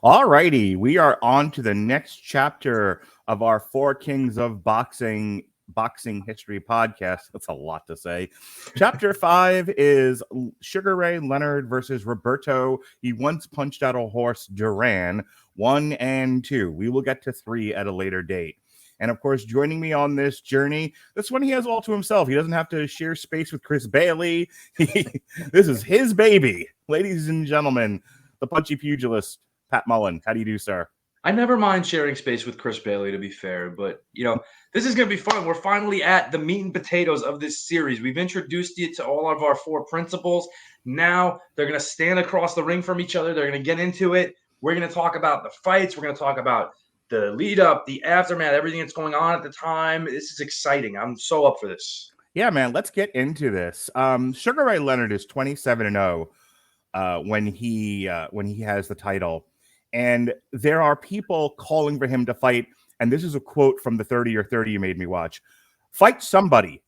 All righty, we are on to the next chapter of our Four Kings of Boxing History podcast. That's a lot to say. Chapter 5 is Sugar Ray Leonard versus Roberto. He once punched out a horse, Duran, 1 and 2. We will get to 3 at a later date. And of course, joining me on this journey, this one he has all to himself. He doesn't have to share space with Chris Bailey. This is his baby. Ladies and gentlemen, the punchy pugilist, Pat Mullin. How do you do, sir? I never mind sharing space with Chris Bailey, to be fair, but, this is going to be fun. We're finally at the meat and potatoes of this series. We've introduced you to all of our 4 principles. Now they're going to stand across the ring from each other. They're going to get into it. We're going to talk about the fights. We're going to talk about the lead up, the aftermath, everything that's going on at the time. This is exciting. I'm so up for this. Yeah, man, let's get into this. Sugar Ray Leonard is 27-0 when he has the title. And there are people calling for him to fight. And this is a quote from the 30 or 30 you made me watch. Fight somebody,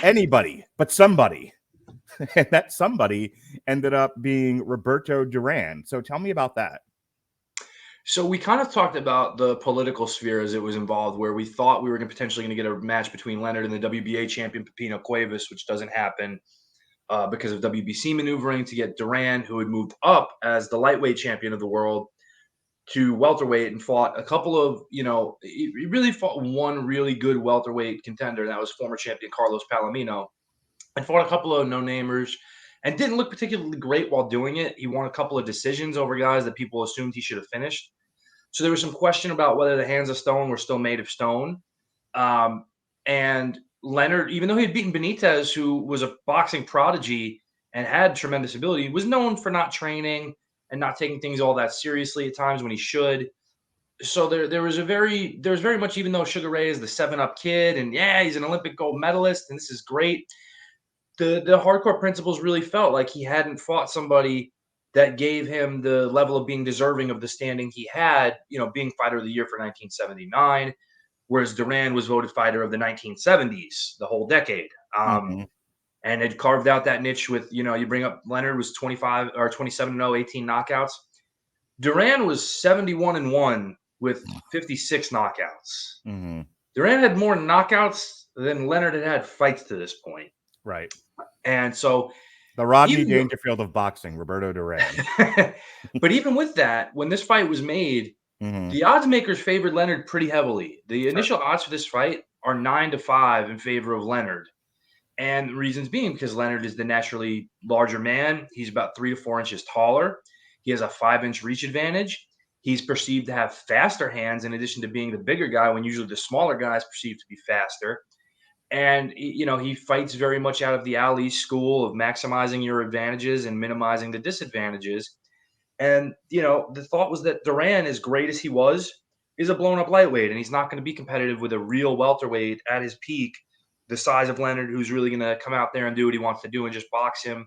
anybody, but somebody. And that somebody ended up being Roberto Durán. So tell me about that. So we kind of talked about the political sphere as it was involved, where we thought we were potentially going to get a match between Leonard and the WBA champion Pepino Cuevas, which doesn't happen because of WBC maneuvering to get Duran, who had moved up as the lightweight champion of the world, to welterweight and fought a couple of, he really fought one really good welterweight contender, and that was former champion Carlos Palomino, and fought a couple of no-namers and didn't look particularly great while doing it. He won a couple of decisions over guys that people assumed he should have finished. So there was some question about whether the hands of stone were still made of stone. And Leonard, even though he had beaten Benitez, who was a boxing prodigy and had tremendous ability, was known for not training and not taking things all that seriously at times when he should. So there was very much, even though Sugar Ray is the 7-up kid and he's an Olympic gold medalist and this is great, the hardcore principles really felt like he hadn't fought somebody that gave him the level of being deserving of the standing he had, being fighter of the year for 1979, whereas Duran was voted fighter of the 1970s, the whole decade. And had carved out that niche with, you bring up Leonard was 25 or 27-0, 18 knockouts. Duran was 71-1 with 56 knockouts. Duran had more knockouts than Leonard had fights to this point. Right. And so the Rodney Dangerfield of boxing, Roberto Duran. But even with that, when this fight was made, the odds makers favored Leonard pretty heavily. The initial odds for this fight are 9-5 in favor of Leonard. And the reasons being because Leonard is the naturally larger man. He's about 3 to 4 inches taller. He has a 5-inch reach advantage. He's perceived to have faster hands in addition to being the bigger guy, when usually the smaller guy is perceived to be faster. And, he fights very much out of the Ali school of maximizing your advantages and minimizing the disadvantages. And, the thought was that Duran, as great as he was, is a blown-up lightweight, and he's not going to be competitive with a real welterweight at his peak, the size of Leonard, who's really going to come out there and do what he wants to do and just box him.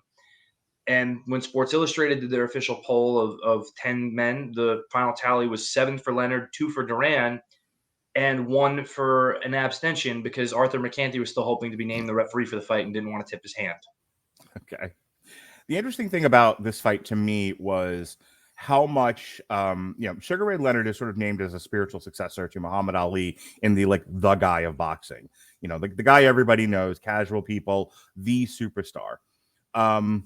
And when Sports Illustrated did their official poll of 10 men, the final tally was 7 for Leonard, 2 for Duran, and 1 for an abstention because Arthur McCanty was still hoping to be named the referee for the fight and didn't want to tip his hand. Okay. The interesting thing about this fight to me was how much, Sugar Ray Leonard is sort of named as a spiritual successor to Muhammad Ali in the guy of boxing. The guy everybody knows, casual people, the superstar. And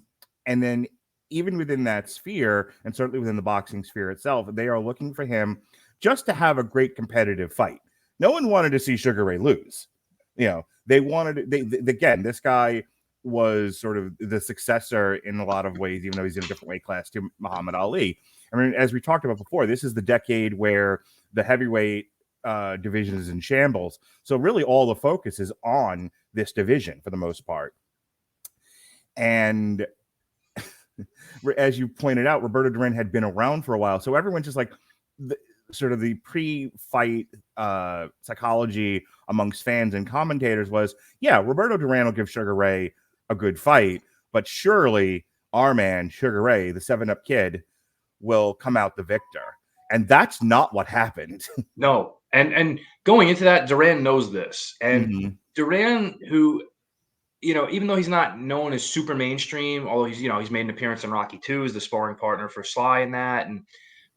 then even within that sphere, and certainly within the boxing sphere itself, they are looking for him just to have a great competitive fight. No one wanted to see Sugar Ray lose. They wanted, again, this guy was sort of the successor in a lot of ways, even though he's in a different weight class, to Muhammad Ali. I mean, as we talked about before, this is the decade where the heavyweight division is in shambles. So really all the focus is on this division for the most part. And as you pointed out, Roberto Durán had been around for a while. So everyone's just like sort of the pre-fight psychology amongst fans and commentators was, Roberto Durán will give Sugar Ray a good fight, but surely our man, Sugar Ray, the 7-up kid, will come out the victor. And that's not what happened. No. And going into that, Duran knows this. And Duran, who, even though he's not known as super mainstream, although he's made an appearance in Rocky II as the sparring partner for Sly in that, and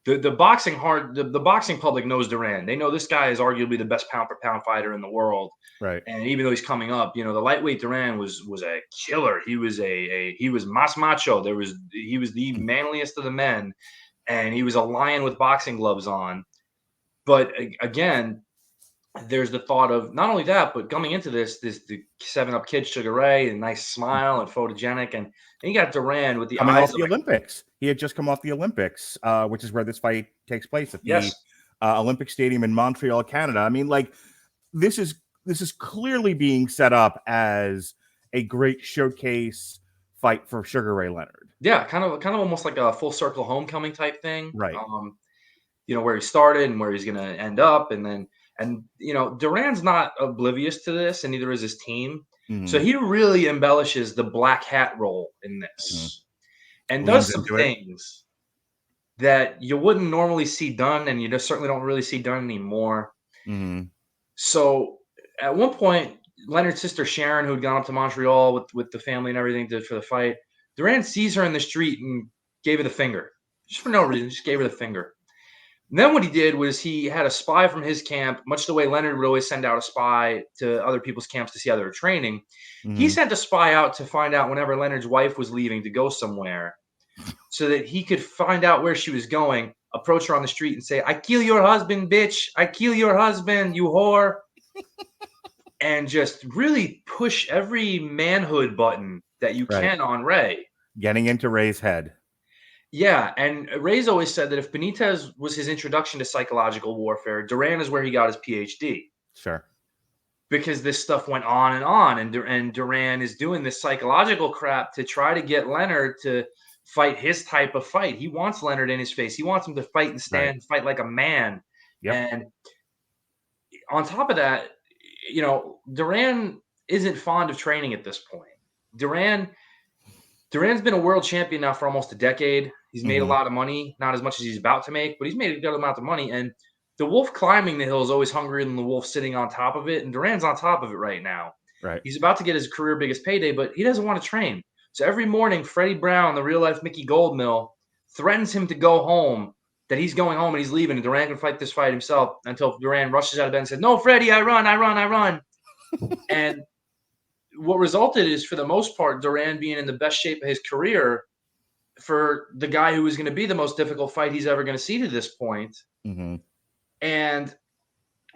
the boxing public knows Duran. They know this guy is arguably the best pound for pound fighter in the world. Right. And even though he's coming up, the lightweight Duran was a killer. He was he was mas macho. He was the manliest of the men, and he was a lion with boxing gloves on. But again, there's the thought of not only that, but coming into the 7-Up kid Sugar Ray, a nice smile and photogenic, and you got Duran with the coming eyes off the Olympics. He had just come off the Olympics, which is where this fight takes place at the Olympic Stadium in Montreal, Canada. I mean, like this is clearly being set up as a great showcase fight for Sugar Ray Leonard. Yeah, kind of almost like a full circle homecoming type thing, right? Where he started and where he's going to end up, and Duran's not oblivious to this, and neither is his team. Mm-hmm. So he really embellishes the black hat role in this, and does some things that you wouldn't normally see done, and you just certainly don't really see done anymore. Mm-hmm. So at one point, Leonard's sister Sharon, who had gone up to Montreal with the family and everything for the fight, Duran sees her in the street and gave her the finger, just for no reason, just gave her the finger. And then what he did was he had a spy from his camp, much the way Leonard would always send out a spy to other people's camps to see how they were training. Mm-hmm. He sent a spy out to find out whenever Leonard's wife was leaving to go somewhere so that he could find out where she was going, approach her on the street and say, "I kill your husband, bitch. I kill your husband, you whore." And just really push every manhood button that you can on Ray. Getting into Ray's head. Yeah, and Ray's always said that if Benitez was his introduction to psychological warfare, Duran is where he got his PhD. Sure. Because this stuff went on, and Duran is doing this psychological crap to try to get Leonard to fight his type of fight. He wants Leonard in his face. He wants him to fight and stand, fight like a man. Yep. And on top of that, Duran isn't fond of training at this point. Duran's been a world champion now for almost a decade. He's made a lot of money, not as much as he's about to make, but he's made a good amount of money. And the wolf climbing the hill is always hungrier than the wolf sitting on top of it. And Duran's on top of it right now. Right. He's about to get his career biggest payday, but he doesn't want to train. So every morning, Freddie Brown, the real-life Mickey Goldmill, threatens him to go home, that he's going home and he's leaving, and Duran can fight this fight himself, until Duran rushes out of bed and says, "No, Freddie, I run. And what resulted is, for the most part, Duran being in the best shape of his career for the guy who was going to be the most difficult fight he's ever going to see to this point. Mm-hmm. And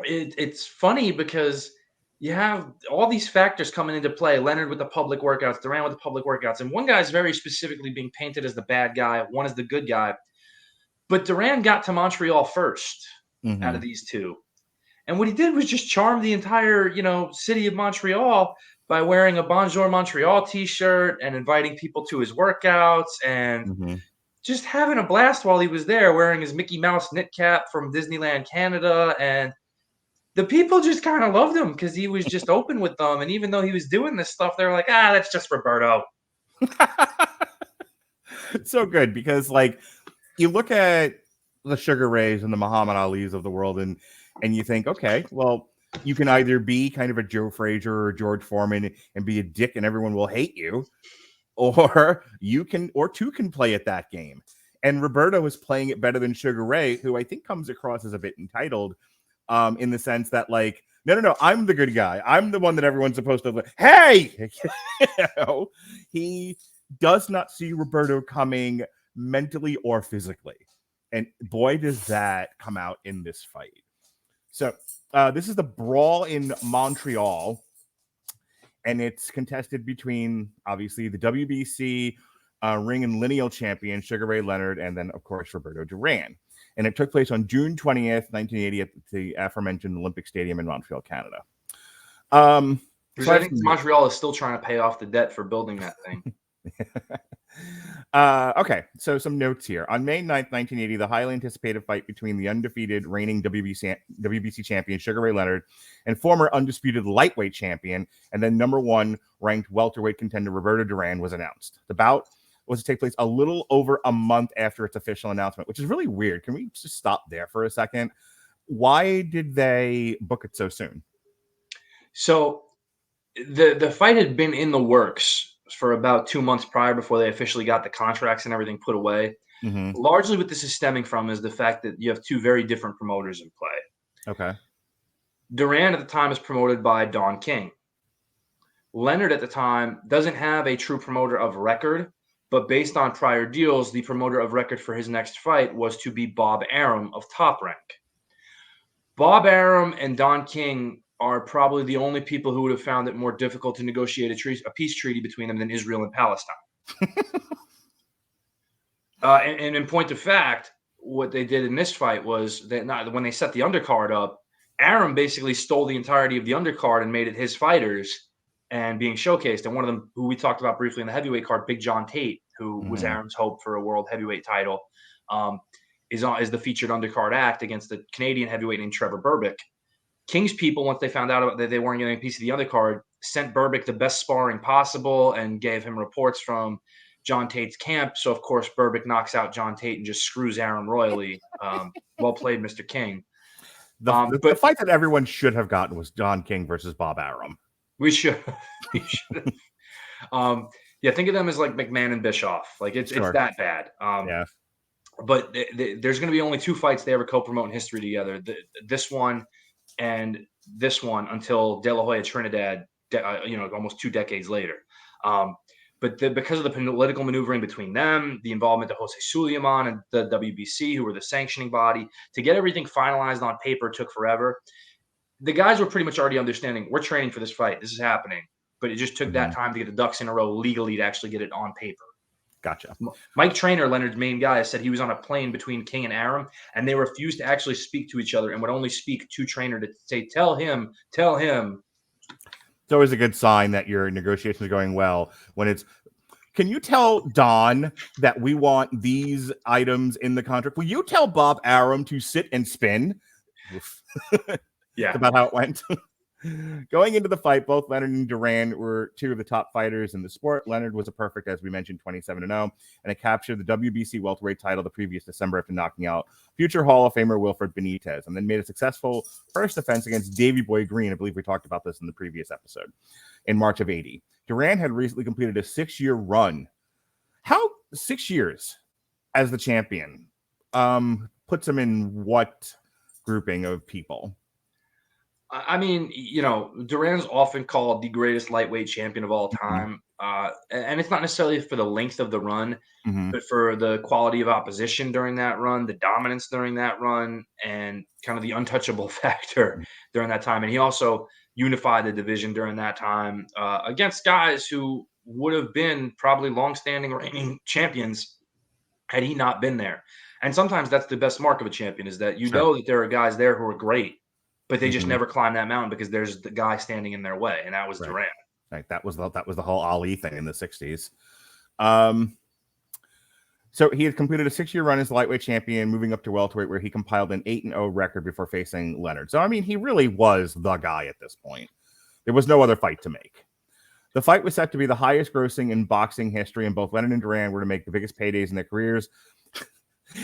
it's funny because you have all these factors coming into play. Leonard with the public workouts, Duran with the public workouts. And one guy's very specifically being painted as the bad guy. One is the good guy. But Duran got to Montreal first out of these two. And what he did was just charm the entire, city of Montreal by wearing a Bonjour Montreal t-shirt and inviting people to his workouts and just having a blast while he was there, wearing his Mickey Mouse knit cap from Disneyland, Canada. And the people just kind of loved him because he was just open with them. And even though he was doing this stuff, they're like, that's just Roberto. It's so good because, you look at the Sugar Rays and the Muhammad Alis of the world and you think, okay, well, you can either be kind of a Joe Frazier or George Foreman and be a dick and everyone will hate you, or two can play at that game. And Roberto is playing it better than Sugar Ray, who I think comes across as a bit entitled, in the sense that, no, I'm the good guy. I'm the one that everyone's supposed to hey! He does not see Roberto coming mentally or physically. And boy, does that come out in this fight. So this is the Brawl in Montreal, and it's contested between, obviously, the WBC ring and lineal champion, Sugar Ray Leonard, and then, of course, Roberto Durán. And it took place on June 20th, 1980 at the aforementioned Olympic Stadium in Montreal, Canada. So I think Montreal is still trying to pay off the debt for building that thing. Okay, so some notes here. On May 9th, 1980, the highly anticipated fight between the undefeated reigning WBC champion Sugar Ray Leonard and former undisputed lightweight champion and then number one ranked welterweight contender Roberto Durán was announced. The bout was to take place a little over a month after its official announcement, which is really weird. Can we just stop there for a second? Why did they book it so soon? So the fight had been in the works for about 2 months prior before they officially got the contracts and everything put away. Mm-hmm. Largely what this is stemming from is the fact that you have two very different promoters in play. Okay. Duran at the time is promoted by Don King. Leonard at the time doesn't have a true promoter of record, but based on prior deals, the promoter of record for his next fight was to be Bob Arum of Top Rank. Bob Arum and Don King are probably the only people who would have found it more difficult to negotiate a peace treaty between them than Israel and Palestine. And in point of fact, what they did in this fight was that when they set the undercard up, Arum basically stole the entirety of the undercard and made it his fighters and being showcased. And one of them, who we talked about briefly in the heavyweight card, Big John Tate, who was Arum's hope for a world heavyweight title, is the featured undercard act against the Canadian heavyweight named Trevor Berbick. King's people, once they found out that they weren't getting a piece of the undercard, sent Berbick the best sparring possible and gave him reports from John Tate's camp. So, of course, Berbick knocks out John Tate and just screws Arum royally. Well played, Mr. King. The fight that everyone should have gotten was John King versus Bob Arum. We should. Yeah, think of them as like McMahon and Bischoff. Like it's that bad. Yeah. But there's going to be only two fights they ever co-promote in history together. This one and this one until De La Hoya Trinidad, almost 2 decades later. But because of the political maneuvering between them, the involvement of Jose Sulaiman and the WBC, who were the sanctioning body, to get everything finalized on paper took forever. The guys were pretty much already understanding, we're training for this fight. This is happening. But it just took that time to get the ducks in a row legally to actually get it on paper. Gotcha. Mike Traynor, Leonard's main guy, said he was on a plane between King and Arum, and they refused to actually speak to each other and would only speak to Traynor to say, tell him. It's always a good sign that your negotiations are going well when it's, can you tell Don that we want these items in the contract? Will you tell Bob Arum to sit and spin? Yeah. That's about how it went. Going into the fight, both Leonard and Duran were two of the top fighters in the sport. Leonard was a perfect, as we mentioned, 27-0, and had captured the WBC welterweight title the previous December after knocking out future Hall of Famer Wilfred Benitez, and then made a successful first defense against Davey Boy Green. I believe we talked about this in the previous episode, in March of '80. Duran had recently completed a 6-year run. How 6 years as the champion puts him in what grouping of people? I mean, Duran's often called the greatest lightweight champion of all time. And it's not necessarily for the length of the run, but for the quality of opposition during that run, the dominance during that run, and kind of the untouchable factor during that time. And he also unified the division during that time against guys who would have been probably longstanding reigning champions had he not been there. And sometimes that's the best mark of a champion, is that know that there are guys there who are great, but they just never climb that mountain because there's the guy standing in their way, and that was Duran. Right, that was the whole Ali thing in the 60s. So he had completed a 6-year run as lightweight champion, moving up to welterweight, where he compiled an 8-0 record before facing Leonard. So I mean, he really was the guy at this point. There was no other fight to make. The fight was set to be the highest grossing in boxing history, and both Leonard and Duran were to make the biggest paydays in their careers.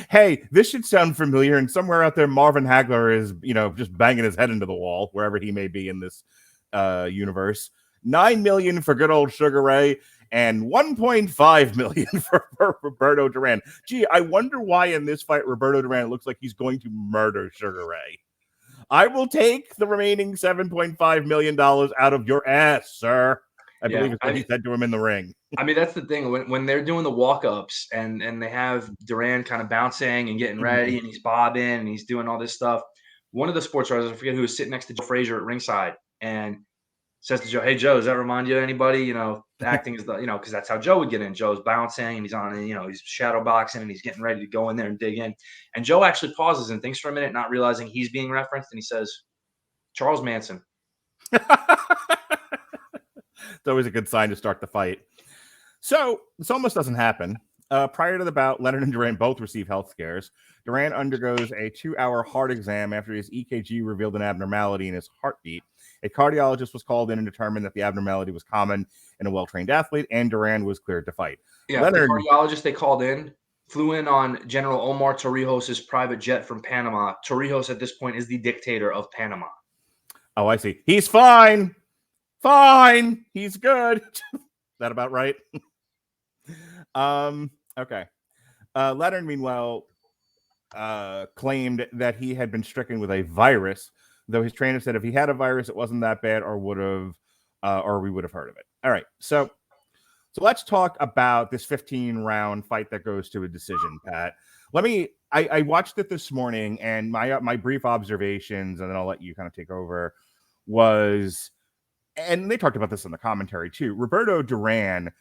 Hey, this should sound familiar, and somewhere out there, Marvin Hagler is, just banging his head into the wall, wherever he may be in this universe. $9 million for good old Sugar Ray, and $1.5 million for Roberto Durán. Gee, I wonder why in this fight, Roberto Durán looks like he's going to murder Sugar Ray. I will take the remaining $7.5 million out of your ass, sir. I believe it's what he said to him in the ring. I mean, that's the thing. When they're doing the walk-ups and they have Duran kind of bouncing and getting ready, and he's bobbing and he's doing all this stuff, one of the sports writers, I forget who, was sitting next to Joe Frazier at ringside and says to Joe, "Hey, Joe, does that remind you of anybody? Acting is because that's how Joe would get in. Joe's bouncing and he's on, he's shadow boxing and he's getting ready to go in there and dig in. And Joe actually pauses and thinks for a minute, not realizing he's being referenced, and he says, Charles Manson." It's always a good sign to start the fight. So this almost doesn't happen. Prior to the bout, Leonard and Duran both receive health scares. Duran undergoes a 2-hour heart exam after his EKG revealed an abnormality in his heartbeat. A cardiologist was called in and determined that the abnormality was common in a well-trained athlete, and Duran was cleared to fight. Yeah, Leonard, the cardiologist they called in flew in on General Omar Torrijos' private jet from Panama. Torrijos at this point is the dictator of Panama. Oh, I see. He's fine. Fine. He's good. Is that about right? Okay. Leonard, meanwhile, claimed that he had been stricken with a virus, though his trainer said if he had a virus, it wasn't that bad, or we would have heard of it. All right, so let's talk about this 15-round fight that goes to a decision, Pat. I watched it this morning, and my brief observations, and then I'll let you kind of take over, was, and they talked about this in the commentary too, Roberto Durán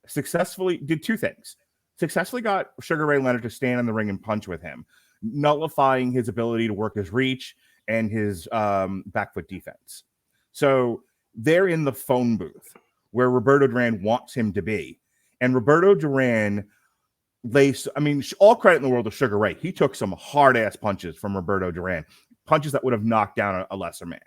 successfully did two things. Successfully got Sugar Ray Leonard to stand in the ring and punch with him, nullifying his ability to work his reach and his back foot defense. So they're in the phone booth where Roberto Durán wants him to be. And Roberto Durán all credit in the world to Sugar Ray. He took some hard-ass punches from Roberto Durán, punches that would have knocked down a lesser man.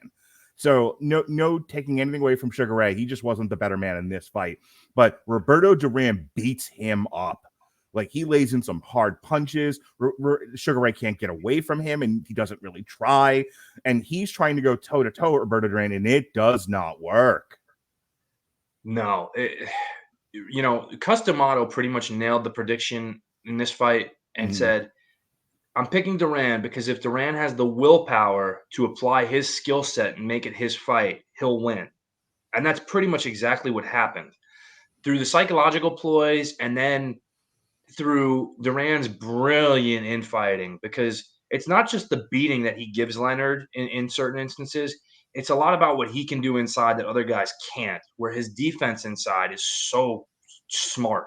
So no taking anything away from Sugar Ray. He just wasn't the better man in this fight. But Roberto Durán beats him up. Like, he lays in some hard punches. Sugar Ray can't get away from him, and he doesn't really try. And he's trying to go toe-to-toe with Roberto Durán, and it does not work. No. Customato pretty much nailed the prediction in this fight and said, I'm picking Duran because if Duran has the willpower to apply his skill set and make it his fight, he'll win. And that's pretty much exactly what happened. Through the psychological ploys and then through Duran's brilliant infighting, because it's not just the beating that he gives Leonard in certain instances. It's a lot about what he can do inside that other guys can't, where his defense inside is so smart.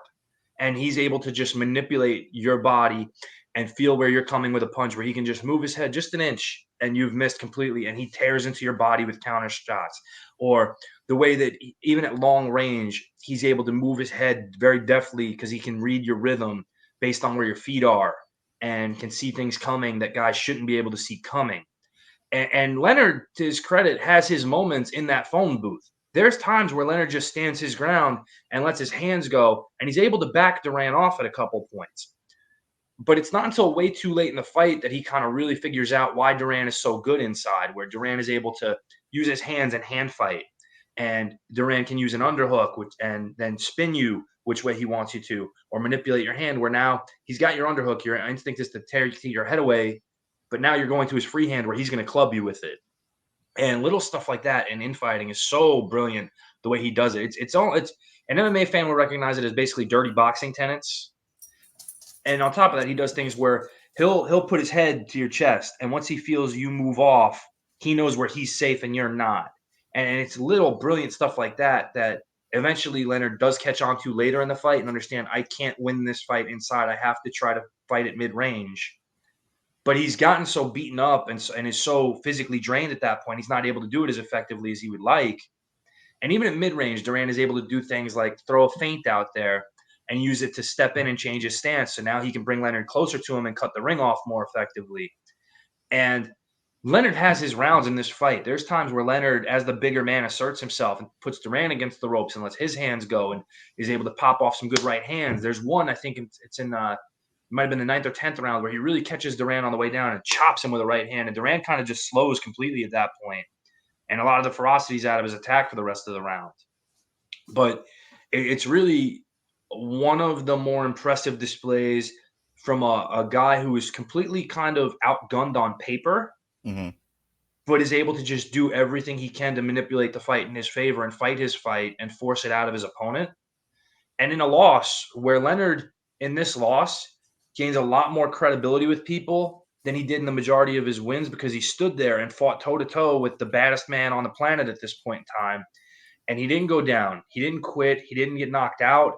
And he's able to just manipulate your body and feel where you're coming with a punch, where he can just move his head just an inch and you've missed completely, and he tears into your body with counter shots. Or the way that even at long range, he's able to move his head very deftly because he can read your rhythm based on where your feet are and can see things coming that guys shouldn't be able to see coming. And Leonard, to his credit, has his moments in that phone booth. There's times where Leonard just stands his ground and lets his hands go, and he's able to back Duran off at a couple points. But it's not until way too late in the fight that he kind of really figures out why Duran is so good inside, where Duran is able to use his hands and hand fight. And Duran can use an underhook and then spin you which way he wants you to, or manipulate your hand, where now he's got your underhook. Your instinct is to tear your head away, but now you're going to his free hand where he's going to club you with it. And little stuff like that in infighting is so brilliant the way he does it. It's an MMA fan will recognize it as basically dirty boxing tenets. And on top of that, he does things where he'll put his head to your chest, and once he feels you move off, he knows where he's safe and you're not. And it's little brilliant stuff like that that eventually Leonard does catch on to later in the fight and understand, I can't win this fight inside. I have to try to fight at mid-range. But he's gotten so beaten up and is so physically drained at that point, he's not able to do it as effectively as he would like. And even at mid-range, Duran is able to do things like throw a feint out there and use it to step in and change his stance. So now he can bring Leonard closer to him and cut the ring off more effectively. And Leonard has his rounds in this fight. There's times where Leonard, as the bigger man, asserts himself and puts Duran against the ropes and lets his hands go and is able to pop off some good right hands. There's one, I think it's in it might have been the 9th or 10th round, where he really catches Duran on the way down and chops him with a right hand. And Duran kind of just slows completely at that point. And a lot of the ferocity's out of his attack for the rest of the round. But it's really one of the more impressive displays from a guy who is completely kind of outgunned on paper, but is able to just do everything he can to manipulate the fight in his favor and fight his fight and force it out of his opponent. And in a loss where Leonard, in this loss, gains a lot more credibility with people than he did in the majority of his wins, because he stood there and fought toe-to-toe with the baddest man on the planet at this point in time. And he didn't go down. He didn't quit. He didn't get knocked out.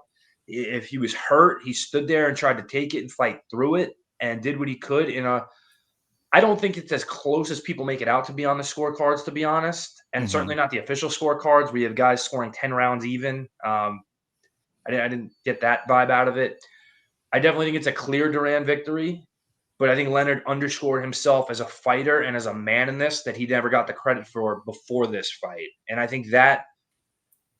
If he was hurt, he stood there and tried to take it and fight through it and did what he could I don't think it's as close as people make it out to be on the scorecards, to be honest. And certainly not the official scorecards where you have guys scoring 10 rounds even. I didn't get that vibe out of it. I definitely think it's a clear Duran victory, but I think Leonard underscored himself as a fighter and as a man in this that he never got the credit for before this fight. And I think that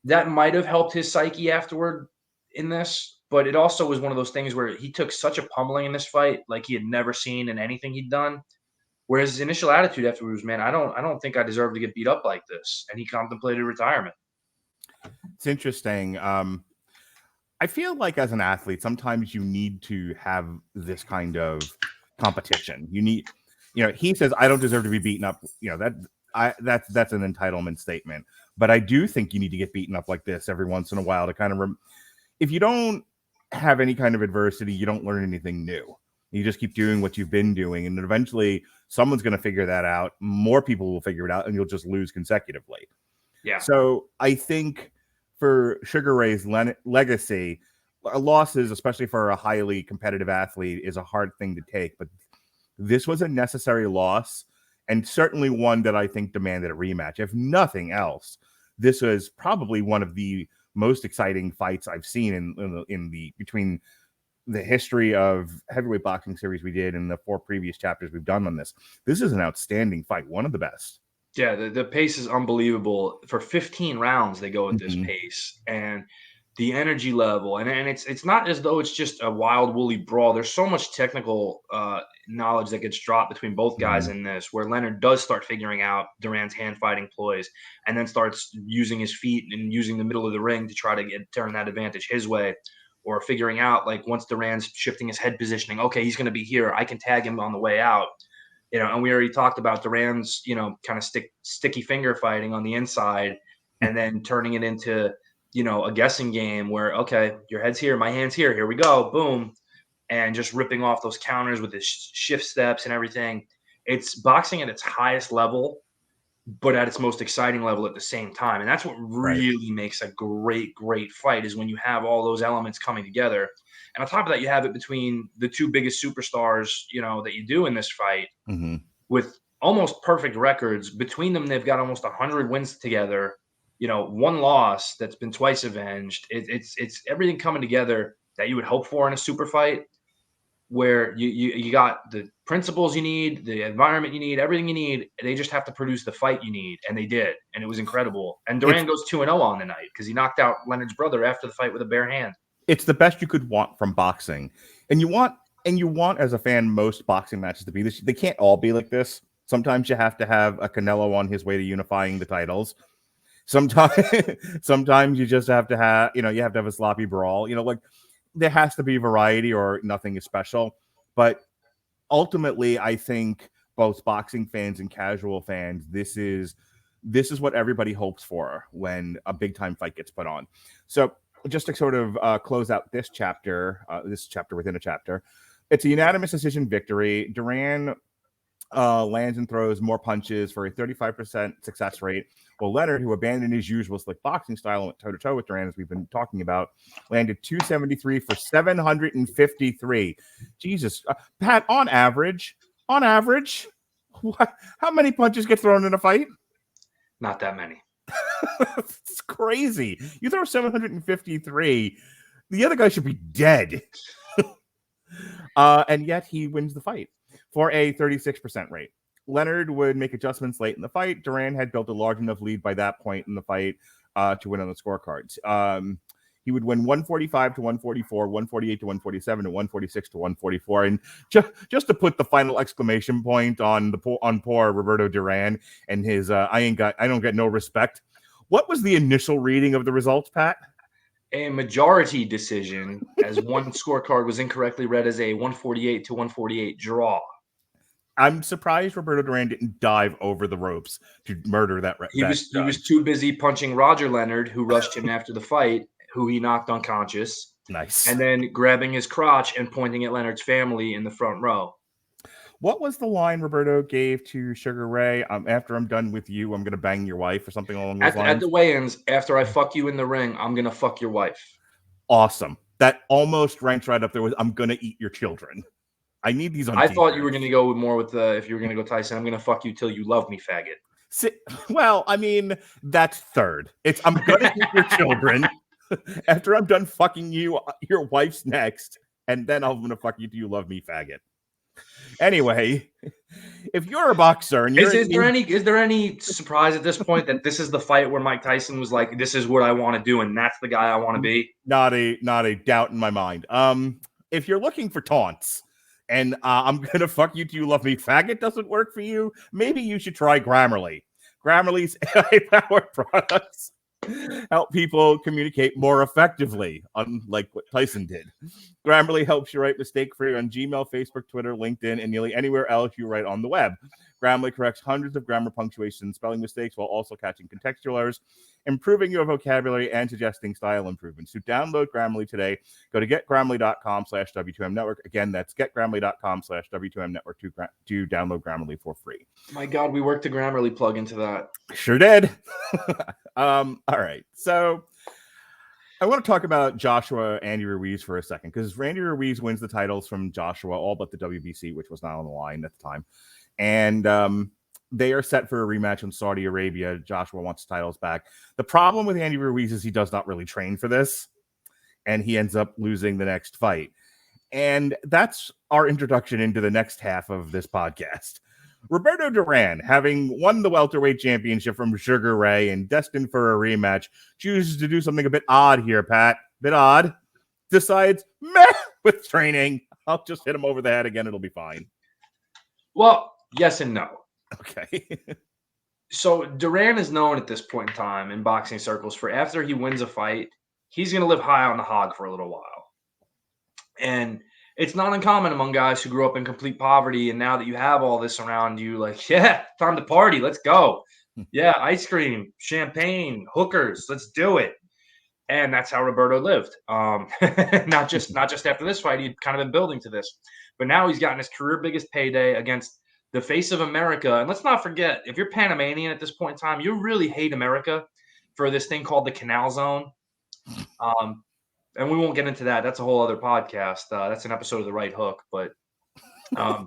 might have helped his psyche afterward in this, but it also was one of those things where he took such a pummeling in this fight like he had never seen in anything he'd done. Whereas his initial attitude afterwards was, man, I don't think I deserve to get beat up like this. And he contemplated retirement. It's interesting. I feel like as an athlete, sometimes you need to have this kind of competition. You need, he says, I don't deserve to be beaten up. That's an entitlement statement. But I do think you need to get beaten up like this every once in a while to kind of, if you don't have any kind of adversity, you don't learn anything new. You just keep doing what you've been doing. And then eventually someone's going to figure that out. More people will figure it out and you'll just lose consecutively. Yeah. So I think for Sugar Ray's legacy, losses, especially for a highly competitive athlete, is a hard thing to take. But this was a necessary loss, and certainly one that I think demanded a rematch. If nothing else, this was probably one of the most exciting fights I've seen in the between the history of heavyweight boxing series we did and the 4 previous chapters we've done on this. This is an outstanding fight, one of the best. Yeah, the pace is unbelievable. For 15 rounds, they go at this pace, and the energy level, and it's not as though it's just a wild woolly brawl. There's so much technical knowledge that gets dropped between both guys in this, where Leonard does start figuring out Duran's hand fighting ploys, and then starts using his feet and using the middle of the ring to try to turn that advantage his way, or figuring out, like, once Duran's shifting his head positioning, okay, he's going to be here, I can tag him on the way out. And we already talked about Duran's, kind of sticky finger fighting on the inside, and then turning it into, a guessing game where, okay, your head's here, my hand's here we go, boom, and just ripping off those counters with his shift steps and everything. It's boxing at its highest level, but at its most exciting level at the same time. And that's what really makes a great, great fight, is when you have all those elements coming together. And on top of that, you have it between the 2 biggest superstars, that you do in this fight, with almost perfect records. Between them, they've got almost 100 wins together, 1 loss that's been twice avenged. It's everything coming together that you would hope for in a super fight, where you got the principles you need, the environment you need, everything you need. They just have to produce the fight you need, and they did, and it was incredible. And Duran goes 2-0 on the night because he knocked out Leonard's brother after the fight with a bare hand. It's the best you could want from boxing, and you want as a fan most boxing matches to be this. They can't all be like this. Sometimes you have to have a Canelo on his way to unifying the titles. Sometimes you just have to have, you have to have a sloppy brawl. Like, there has to be variety or nothing is special. But ultimately, I think both boxing fans and casual fans, this is what everybody hopes for when a big time fight gets put on. So just to sort of close out this chapter within a chapter, it's a unanimous decision victory. Duran lands and throws more punches for a 35% success rate, while Leonard, who abandoned his usual slick boxing style and went toe-to-toe with Duran, as we've been talking about, landed 273 for 753. Jesus. Pat, on average, how many punches get thrown in a fight? Not that many. It's crazy. You throw 753, the other guy should be dead. And yet he wins the fight for a 36% rate. Leonard would make adjustments late in the fight. Duran had built a large enough lead by that point in the fight to win on the scorecards. He would win 145 to 144, 148 to 147, and 146 to 144. And just to put the final exclamation point on poor Roberto Durán and his I don't get no respect. What was the initial reading of the results, Pat? A majority decision, as one scorecard was incorrectly read as a 148 to 148 draw. I'm surprised Roberto Durán didn't dive over the ropes to murder that. He was too busy punching Roger Leonard, who rushed him after the fight, who he knocked unconscious. Nice. And then grabbing his crotch and pointing at Leonard's family in the front row. What was the line Roberto gave to Sugar Ray? After I'm done with you, I'm going to bang your wife, or something along those lines? At the weigh-ins, after I fuck you in the ring, I'm going to fuck your wife. Awesome. That almost ranks right up there with I'm going to eat your children. I need these on I thought you were going to go with if you were going to go Tyson, I'm going to fuck you till you love me, faggot. Well, I mean, that's third. It's I'm going to eat your children. After I'm done fucking you, your wife's next. And then I'm going to fuck you till you love me, faggot. Anyway, if you're a boxer and you're is there any surprise at this point that this is the fight where Mike Tyson was like, this is what I want to do and that's the guy I want to be? Not a doubt in my mind. If you're looking for taunts and I'm gonna fuck you till you love me, faggot doesn't work for you, maybe you should try Grammarly. Grammarly's AI-powered products help people communicate more effectively, unlike what Tyson did. Grammarly helps you write mistake-free on Gmail, Facebook, Twitter, LinkedIn, and nearly anywhere else you write on the web. Grammarly corrects hundreds of grammar, punctuation, and spelling mistakes while also catching contextual errors, improving your vocabulary, and suggesting style improvements. To download Grammarly today, go to getgrammarly.com/W2M Network. Again, that's getgrammarly.com/W2M Network to download Grammarly for free. My God, we worked the Grammarly plug into that. Sure did. All right. So I want to talk about Joshua Andy Ruiz for a second, because Randy Ruiz wins the titles from Joshua, all but the WBC, which was not on the line at the time. And they are set for a rematch in Saudi Arabia. Joshua wants titles back. The problem with Andy Ruiz is he does not really train for this, and he ends up losing the next fight. And that's our introduction into the next half of this podcast. Roberto Durán, having won the welterweight championship from Sugar Ray and destined for a rematch, chooses to do something a bit odd here, Pat. Bit odd. Decides, meh, with training. I'll just hit him over the head again. It'll be fine. Well, yes and no. Okay. So Duran is known at this point in time in boxing circles for after he wins a fight, he's going to live high on the hog for a little while. And it's not uncommon among guys who grew up in complete poverty, and now that you have all this around you, like, yeah, time to party. Let's go. Yeah, ice cream, champagne, hookers. Let's do it. And that's how Roberto lived. Not just after this fight. He'd kind of been building to this. But now he's gotten his career biggest payday against the face of America. And let's not forget, if you're Panamanian at this point in time, you really hate America for this thing called the Canal Zone. And we won't get into that. That's a whole other podcast. That's an episode of The Right Hook. But wow.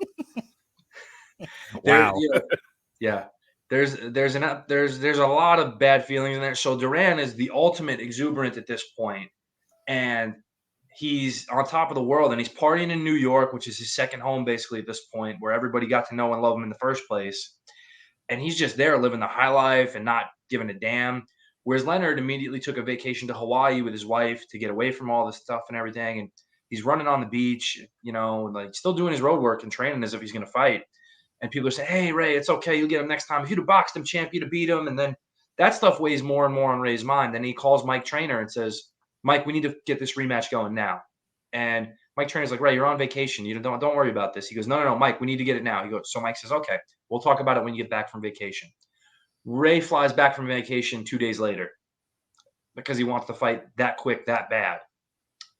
There's a lot of bad feelings in there. So Duran is the ultimate exuberant at this point, and he's on top of the world, and he's partying in New York, which is his second home basically at this point, where everybody got to know and love him in the first place. And he's just there living the high life and not giving a damn. Whereas Leonard immediately took a vacation to Hawaii with his wife to get away from all this stuff and everything. And he's running on the beach, like still doing his road work and training as if he's going to fight. And people are saying, hey, Ray, it's okay. You'll get him next time. If you'd have boxed him, champ, you'd have beat him. And then that stuff weighs more and more on Ray's mind. Then he calls Mike Trainer and says, Mike, we need to get this rematch going now. And Mike Trainer's like, Ray, you're on vacation. You don't worry about this. He goes, no, Mike, we need to get it now. He goes, so Mike says, okay, we'll talk about it when you get back from vacation. Ray flies back from vacation 2 days later because he wants to fight that quick, that bad.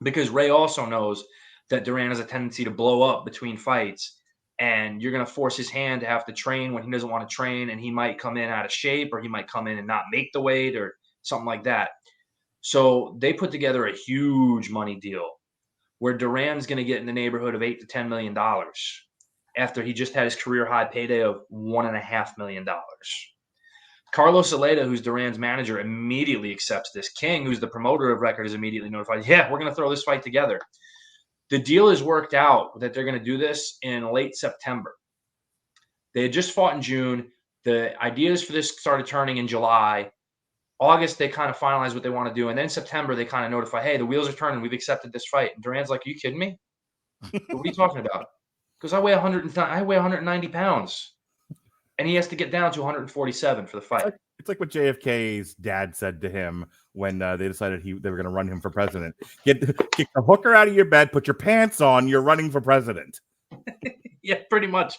Because Ray also knows that Duran has a tendency to blow up between fights, and you're going to force his hand to have to train when he doesn't want to train, and he might come in out of shape, or he might come in and not make the weight or something like that. So they put together a huge money deal where Duran's going to get in the neighborhood of $8 to $10 million after he just had his career high payday of $1.5 million. Carlos Aleda, who's Duran's manager, immediately accepts this. King, who's the promoter of record, is immediately notified, yeah, we're going to throw this fight together. The deal is worked out that they're going to do this in late September. They had just fought in June. The ideas for this started turning in July. August, they kind of finalized what they want to do. And then September, they kind of notify, hey, the wheels are turning. We've accepted this fight. And Duran's like, are you kidding me? What are you talking about? Because I weigh 190 pounds. And he has to get down to 147 for the fight. It's like what JFK's dad said to him when they decided they were going to run him for president. Kick the hooker out of your bed, put your pants on, you're running for president. Yeah, pretty much.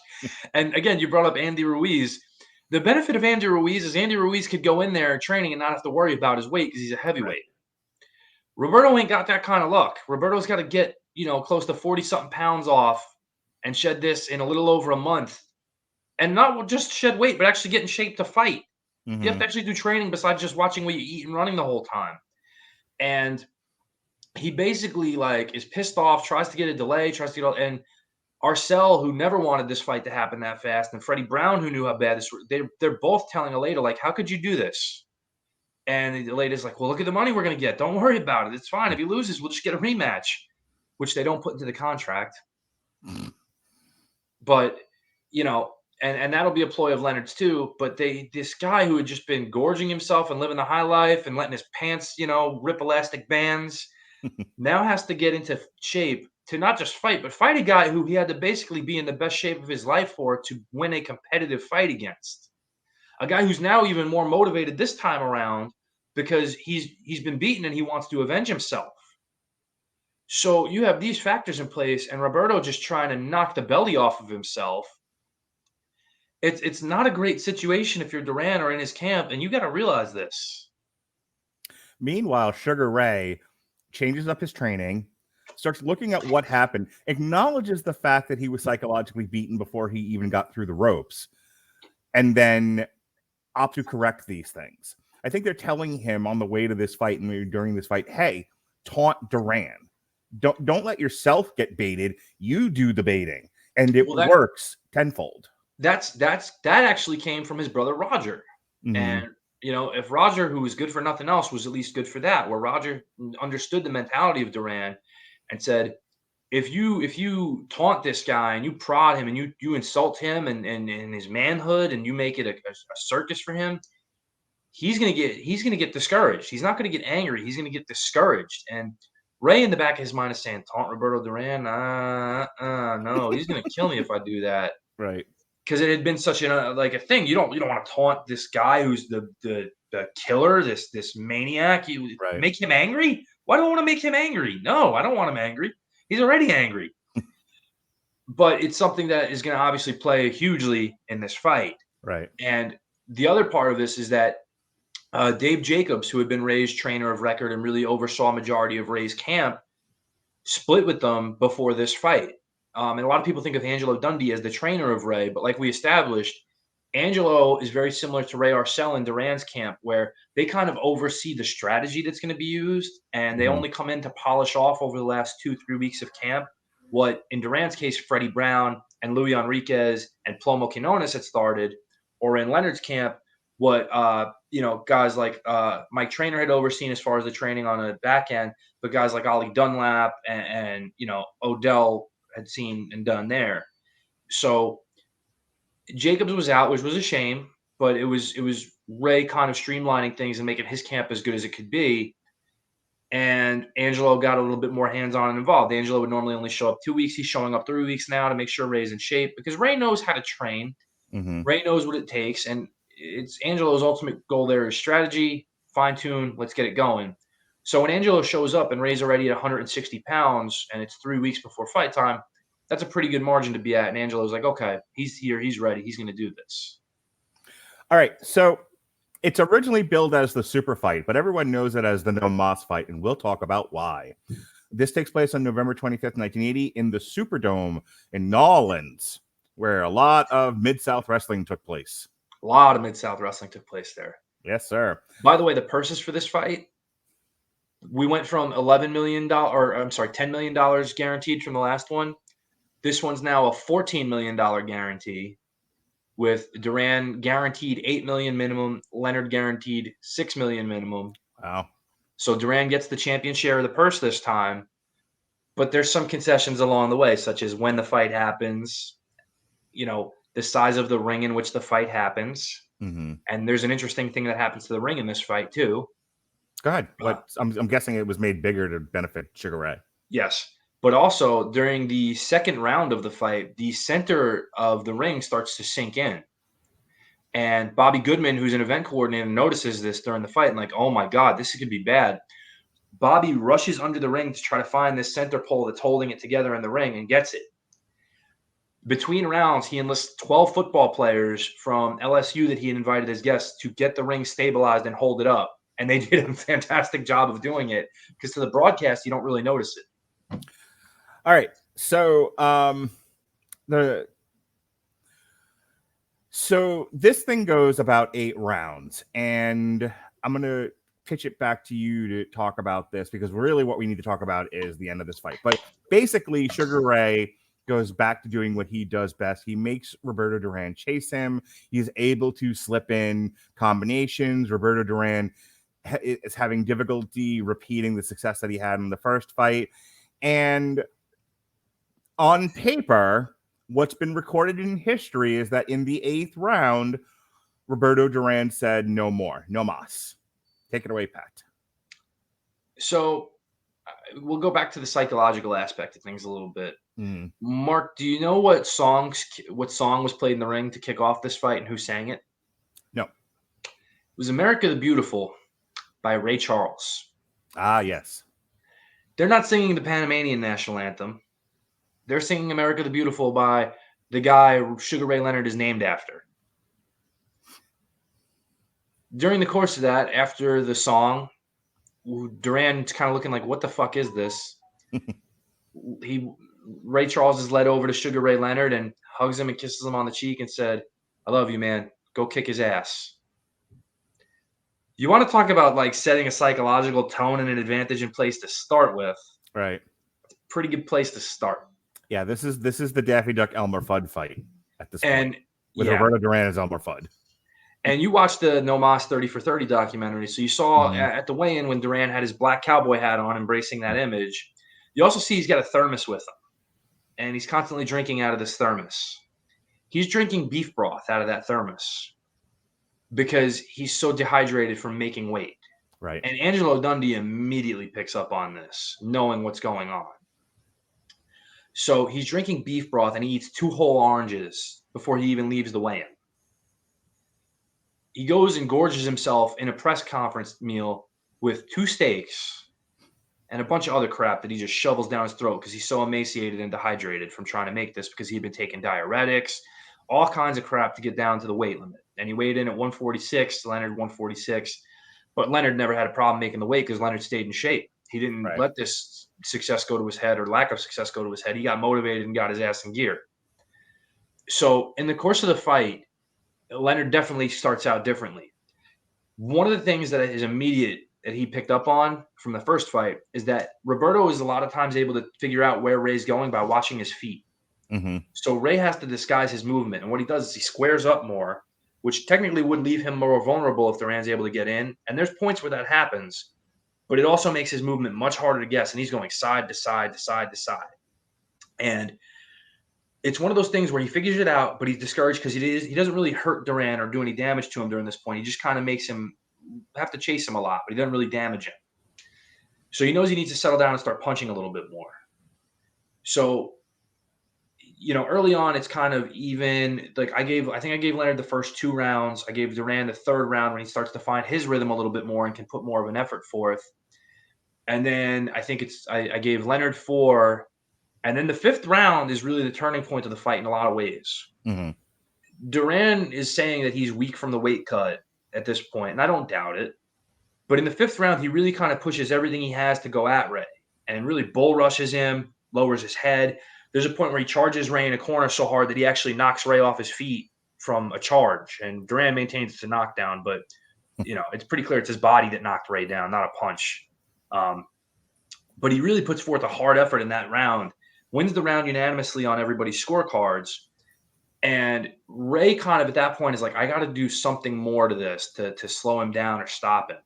And again, you brought up Andy Ruiz. The benefit of Andy Ruiz is Andy Ruiz could go in there training and not have to worry about his weight because he's a heavyweight. Right. Roberto ain't got that kind of luck. Roberto's got to get, close to 40-something pounds off and shed this in a little over a month. And not just shed weight, but actually get in shape to fight. Mm-hmm. You have to actually do training besides just watching what you eat and running the whole time. And he basically is pissed off, tries to get a delay, and Arcel, who never wanted this fight to happen that fast, and Freddie Brown, who knew how bad this was, they're both telling Aleda, how could you do this? And Aleda's like, well, look at the money we're going to get. Don't worry about it. It's fine. If he loses, we'll just get a rematch, which they don't put into the contract. But, and that'll be a ploy of Leonard's too. But this guy who had just been gorging himself and living the high life and letting his pants, rip elastic bands, now has to get into shape to not just fight, but fight a guy who he had to basically be in the best shape of his life for to win a competitive fight against. A guy who's now even more motivated this time around because he's been beaten and he wants to avenge himself. So you have these factors in place, and Roberto just trying to knock the belly off of himself. It's not a great situation if you're Duran or in his camp, and you got to realize this. Meanwhile, Sugar Ray changes up his training, starts looking at what happened, acknowledges the fact that he was psychologically beaten before he even got through the ropes, and then opt to correct these things. I think they're telling him on the way to this fight and during this fight, hey, taunt Duran. Don't let yourself get baited. You do the baiting, and it works tenfold. That actually came from his brother Roger. Mm-hmm. And if Roger, who was good for nothing else, was at least good for that, where Roger understood the mentality of Duran and said, if you taunt this guy and you prod him and you insult him and his manhood and you make it a circus for him, he's gonna get discouraged. He's not gonna get angry. He's gonna get discouraged. And Ray in the back of his mind is saying, taunt Roberto Duran? No, he's gonna kill me if I do that. Right. Because it had been such a thing. You don't want to taunt this guy who's the killer, this maniac. You make him angry. Why do I want to make him angry? No, I don't want him angry. He's already angry. But it's something that is going to obviously play hugely in this fight. Right. And the other part of this is that Dave Jacobs, who had been Ray's trainer of record and really oversaw a majority of Ray's camp, split with them before this fight. And a lot of people think of Angelo Dundee as the trainer of Ray, but like we established, Angelo is very similar to Ray Arcel in Duran's camp, where they kind of oversee the strategy that's going to be used, and they only come in to polish off over the last 2-3 weeks of camp what, in Duran's case, Freddie Brown and Louis Enriquez and Plomo Quinones had started, or in Leonard's camp, what guys like Mike Trainer had overseen as far as the training on the back end, but guys like Ollie Dunlap and Odell had seen and done there. So Jacobs was out, which was a shame, but it was Ray kind of streamlining things and making his camp as good as it could be. And Angelo got a little bit more hands-on and involved. Angelo would normally only show up 2 weeks. He's showing up 3 weeks now to make sure Ray's in shape, because Ray knows how to train. Mm-hmm. Ray knows what it takes. And it's Angelo's ultimate goal there is strategy, fine-tune, let's get it going. So when Angelo shows up and Ray's already at 160 pounds and it's 3 weeks before fight time, that's a pretty good margin to be at. And Angelo's like, okay, he's here, he's ready, he's going to do this. All right, so it's originally billed as the Super Fight, but everyone knows it as the No Más Fight, and we'll talk about why. This takes place on November 25th, 1980 in the Superdome in New Orleans, where a lot of Mid-South wrestling took place. A lot of Mid-South wrestling took place there. Yes, sir. By the way, the purses for this fight, we went from $10 million guaranteed from the last one. This one's now a $14 million guarantee, with Duran guaranteed $8 million minimum, Leonard guaranteed $6 million minimum. Wow. So Duran gets the champion share of the purse this time, but there's some concessions along the way, such as when the fight happens, the size of the ring in which the fight happens. Mm-hmm. And there's an interesting thing that happens to the ring in this fight too. Go ahead. I'm guessing it was made bigger to benefit Sugar Ray. Yes. But also, during the second round of the fight, the center of the ring starts to sink in. And Bobby Goodman, who's an event coordinator, notices this during the fight and like, oh my God, this could be bad. Bobby rushes under the ring to try to find this center pole that's holding it together in the ring and gets it. Between rounds, he enlists 12 football players from LSU that he had invited as guests to get the ring stabilized and hold it up. And they did a fantastic job of doing it, because to the broadcast, you don't really notice it. All right, so this thing goes about 8 rounds, and I'm going to pitch it back to you to talk about this, because really what we need to talk about is the end of this fight. But basically, Sugar Ray goes back to doing what he does best. He makes Roberto Duran chase him. He's able to slip in combinations. Roberto Duran is having difficulty repeating the success that he had in the first fight. And on paper, what's been recorded in history is that in the 8th round, Roberto Duran said, no more, no mas. Take it away, Pat. So we'll go back to the psychological aspect of things a little bit. Mm. Mark, do you know what song was played in the ring to kick off this fight and who sang it? No. It was America the Beautiful. by Ray Charles. Ah, yes. They're not singing the Panamanian national anthem. They're singing America the Beautiful by the guy Sugar Ray Leonard is named after. During the course of that, after the song, Duran's kind of looking like, what the fuck is this? Ray Charles is led over to Sugar Ray Leonard and hugs him and kisses him on the cheek and said, I love you, man. Go kick his ass. You want to talk about like setting a psychological tone and an advantage in place to start with. Right. It's a pretty good place to start. Yeah, this is the Daffy Duck Elmer Fudd fight at this point. With Roberto Duran as Elmer Fudd. And you watched the No Más 30 for 30 documentary. So you saw at the weigh-in when Duran had his black cowboy hat on, embracing that image. You also see he's got a thermos with him. And he's constantly drinking out of this thermos. He's drinking beef broth out of that thermos because he's so dehydrated from making weight. Right. And Angelo Dundee immediately picks up on this, knowing what's going on. So he's drinking beef broth and he eats 2 whole oranges before he even leaves the weigh-in. He goes and gorges himself in a press conference meal with 2 steaks and a bunch of other crap that he just shovels down his throat because he's so emaciated and dehydrated from trying to make this because he'd been taking diuretics, all kinds of crap to get down to the weight limit. And he weighed in at 146, Leonard 146. But Leonard never had a problem making the weight because Leonard stayed in shape. He didn't let this success go to his head or lack of success go to his head. He got motivated and got his ass in gear. So in the course of the fight, Leonard definitely starts out differently. One of the things that is immediate that he picked up on from the first fight is that Roberto is a lot of times able to figure out where Ray's going by watching his feet. Mm-hmm. So Ray has to disguise his movement. And what he does is he squares up more, which technically would leave him more vulnerable if Duran's able to get in. And there's points where that happens, but it also makes his movement much harder to guess. And he's going side to side to side to side. And it's one of those things where he figures it out, but he's discouraged because he doesn't really hurt Duran or do any damage to him during this point. He just kind of makes him have to chase him a lot, but he doesn't really damage him. So he knows he needs to settle down and start punching a little bit more. So, early on, it's kind of even. Like I think I gave Leonard the first 2 rounds. I gave Duran the 3rd round when he starts to find his rhythm a little bit more and can put more of an effort forth. And then I think I gave Leonard 4. And then the 5th round is really the turning point of the fight in a lot of ways. Mm-hmm. Duran is saying that he's weak from the weight cut at this point, and I don't doubt it. But in the 5th round, he really kind of pushes everything he has to go at Ray and really bull rushes him, lowers his head. There's a point where he charges Ray in a corner so hard that he actually knocks Ray off his feet from a charge. And Duran maintains it's a knockdown, but it's pretty clear it's his body that knocked Ray down, not a punch. But he really puts forth a hard effort in that round. Wins the round unanimously on everybody's scorecards. And Ray kind of at that point is like, I got to do something more to this to slow him down or stop him.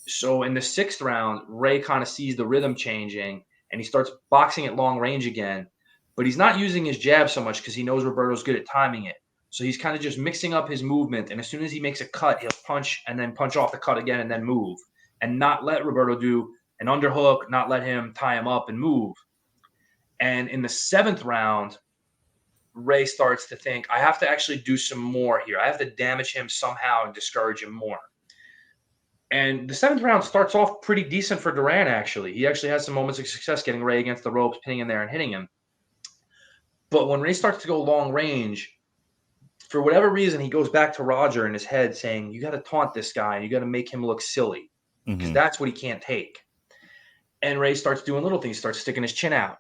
So in the 6th round, Ray kind of sees the rhythm changing and he starts boxing at long range again. But he's not using his jab so much because he knows Roberto's good at timing it. So he's kind of just mixing up his movement. And as soon as he makes a cut, he'll punch and then punch off the cut again and then move. And not let Roberto do an underhook, not let him tie him up and move. And in the 7th round, Ray starts to think, I have to actually do some more here. I have to damage him somehow and discourage him more. And the 7th round starts off pretty decent for Duran, actually. He actually has some moments of success getting Ray against the ropes, pinning him there and hitting him. But when Ray starts to go long range, for whatever reason, he goes back to Roger in his head saying, you got to taunt this guy. You got to make him look silly because that's what he can't take. And Ray starts doing little things, starts sticking his chin out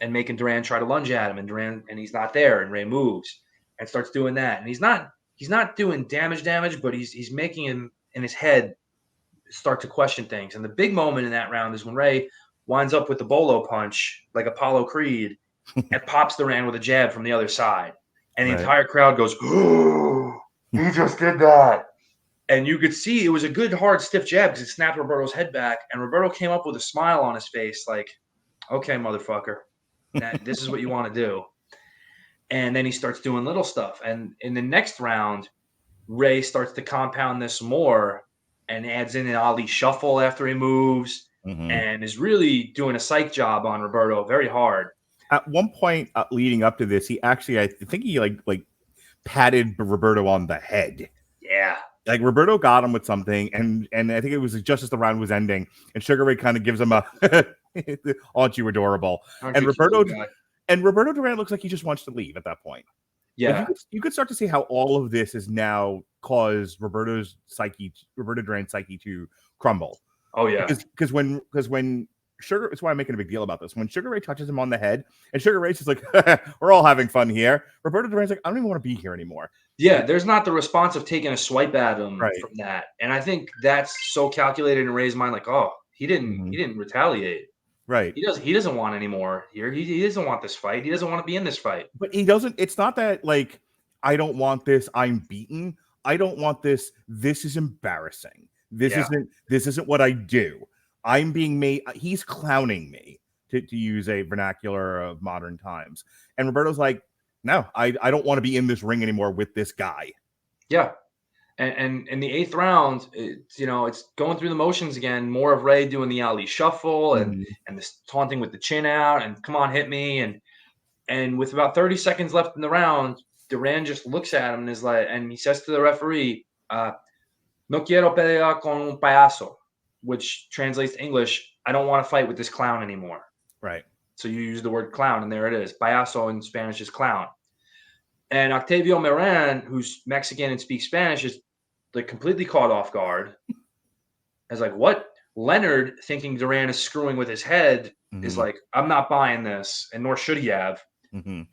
and making Duran try to lunge at him, and he's not there, and Ray moves and starts doing that. And he's not doing damage, but he's making him in his head start to question things. And the big moment in that round is when Ray winds up with the bolo punch like Apollo Creed and pops Duran with a jab from the other side. And the entire crowd goes, "Oh, he just did that." And you could see it was a good, hard, stiff jab because it snapped Roberto's head back. And Roberto came up with a smile on his face like, okay, motherfucker. This is what you want to do. And then he starts doing little stuff. And in the next round, Ray starts to compound this more and adds in an Ali shuffle after he moves and is really doing a psych job on Roberto very hard. At one point leading up to this, he actually, I think he like patted Roberto on the head. Yeah. Like Roberto got him with something, and I think it was just as the round was ending, and Sugar Ray kind of gives him a "Aren't you adorable?" Aren't And you cute, little guy? Roberto Durán looks like he just wants to leave at that point. Like Yeah. you could start to see how all of this has now caused Roberto Duran's psyche to crumble. Oh yeah. Because when Sugar, it's why I'm making a big deal about this. When Sugar Ray touches him on the head, and Sugar Ray's just like, "We're all having fun here." Roberto Duran's like, "I don't even want to be here anymore." Yeah, there's not the response of taking a swipe at him Right. from that. And I think that's so calculated in Ray's mind, like, oh, he Mhm. didn't retaliate. Right. He doesn't want any more here. He doesn't want this fight. He doesn't want to be in this fight. But he doesn't. It's not that like I don't want this. I'm beaten. I don't want this. This is embarrassing. This isn't what I do. I'm being made. He's clowning me, to use a vernacular of modern times. And Roberto's like, no, I don't want to be in this ring anymore with this guy. Yeah. And in the 8th round, it's going through the motions again. More of Ray doing the Ali shuffle and this taunting with the chin out and come on, hit me. And with about 30 seconds left in the round, Duran just looks at him and is like, and he says to the referee, "No quiero pelear con un payaso," which translates to English, "I don't want to fight with this clown anymore." Right. So you use the word clown, and there it is. Payaso in Spanish is clown. And Octavio Moran, who's Mexican and speaks Spanish, is like completely caught off guard. Is like, what? Leonard, thinking Duran is screwing with his head, is like, "I'm not buying this, and nor should he have."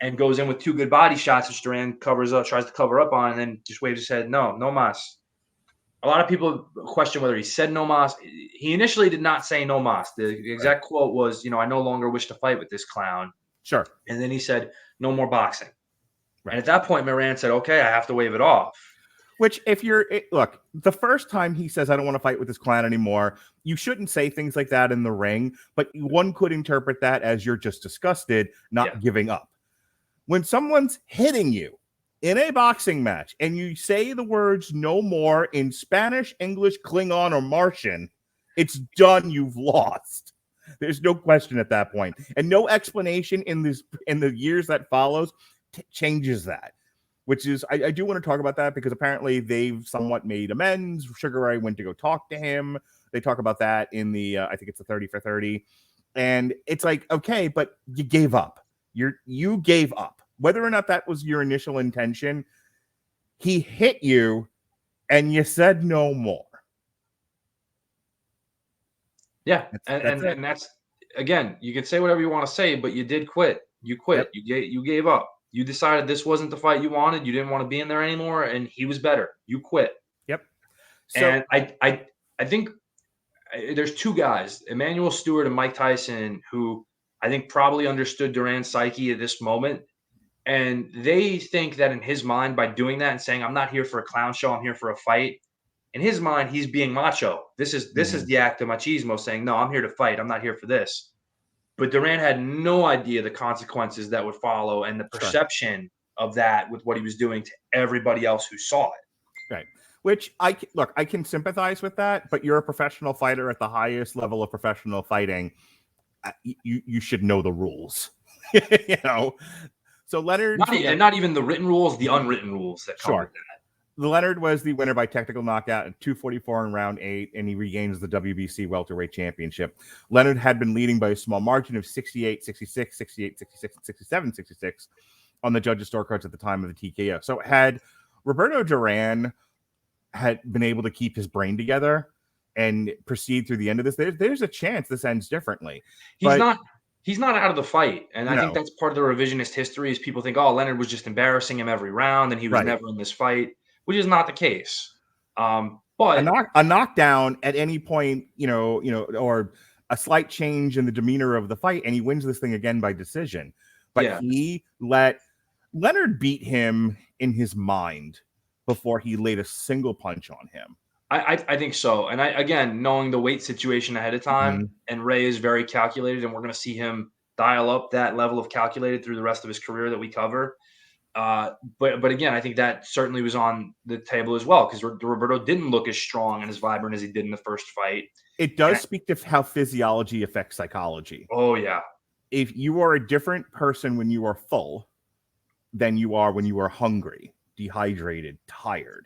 And goes in with 2 good body shots, which Duran covers up, tries to cover up on, and then just waves his head, no mas. A lot of people question whether he said no mas. He initially did not say no mas. The exact quote was, "I no longer wish to fight with this clown." Sure. And then he said, "No more boxing." Right. And at that point, Moran said, "Okay, I have to wave it off." Which, look, the first time he says, "I don't want to fight with this clown anymore," you shouldn't say things like that in the ring, but one could interpret that as you're just disgusted, not giving up. When someone's hitting you in a boxing match and you say the words "no more" in Spanish, English, Klingon, or Martian, it's done. You've lost. There's no question at that point, and no explanation in the years that follows changes that. Which is, I do want to talk about that because apparently they've somewhat made amends. Sugar Ray went to go talk to him. They talk about that in the I think it's the 30 for 30, and it's like, okay, but you gave up. You gave up. Whether or not that was your initial intention, he hit you, and you said no more. Yeah, and that's, again, you can say whatever you want to say, but you did quit. You quit. Yep. You gave up. You decided this wasn't the fight you wanted. You didn't want to be in there anymore, and he was better. You quit. Yep. So, and I think there's 2 guys, Emmanuel Stewart and Mike Tyson, who I think probably understood Duran's psyche at this moment. And they think that in his mind, by doing that and saying, "I'm not here for a clown show, I'm here for a fight," in his mind, he's being macho. This is the act of machismo, saying, "No, I'm here to fight. I'm not here for this." But Duran had no idea the consequences that would follow and the perception of that with what he was doing to everybody else who saw it. Right. Which I can sympathize with that, but you're a professional fighter at the highest level of professional fighting. You should know the rules. So Leonard, not even the written rules, the unwritten rules that come with that. Leonard was the winner by technical knockout at 244 in round 8, and he regains the WBC welterweight championship. Leonard had been leading by a small margin of 68, 66, 68, 66, 67, 66 on the judges' scorecards at the time of the TKO. So had Roberto Durán had been able to keep his brain together and proceed through the end of this, there's a chance this ends differently. He's not out of the fight. And I think that's part of the revisionist history is people think, oh, Leonard was just embarrassing him every round and he was never in this fight, which is not the case. But a knockdown at any point, or a slight change in the demeanor of the fight, and he wins this thing again by decision. But he let Leonard beat him in his mind before he laid a single punch on him. I think so. And again, knowing the weight situation ahead of time, and Ray is very calculated, and we're going to see him dial up that level of calculated through the rest of his career that we cover. But again, I think that certainly was on the table as well, because Roberto didn't look as strong and as vibrant as he did in the first fight. It does speak to how physiology affects psychology. Oh, yeah. If you are a different person when you are full than you are when you are hungry, dehydrated, tired.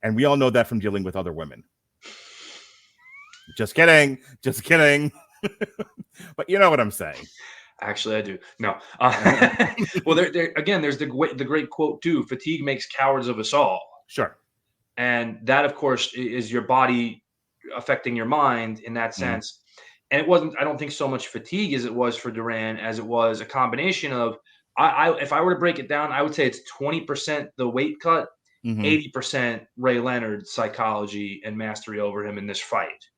And we all know that from dealing with other women. Just kidding. Just kidding. But you know what I'm saying. Actually, I do. No. Well, again, there's the great quote too: "Fatigue makes cowards of us all." Sure. And that, of course, is your body affecting your mind in that Mhm. sense. And it wasn't, I don't think, so much fatigue as it was for Duran, as it was a combination of, if I were to break it down, I would say it's 20% the weight cut, Mhm. 80% Ray Leonard's psychology and mastery over him in this fight.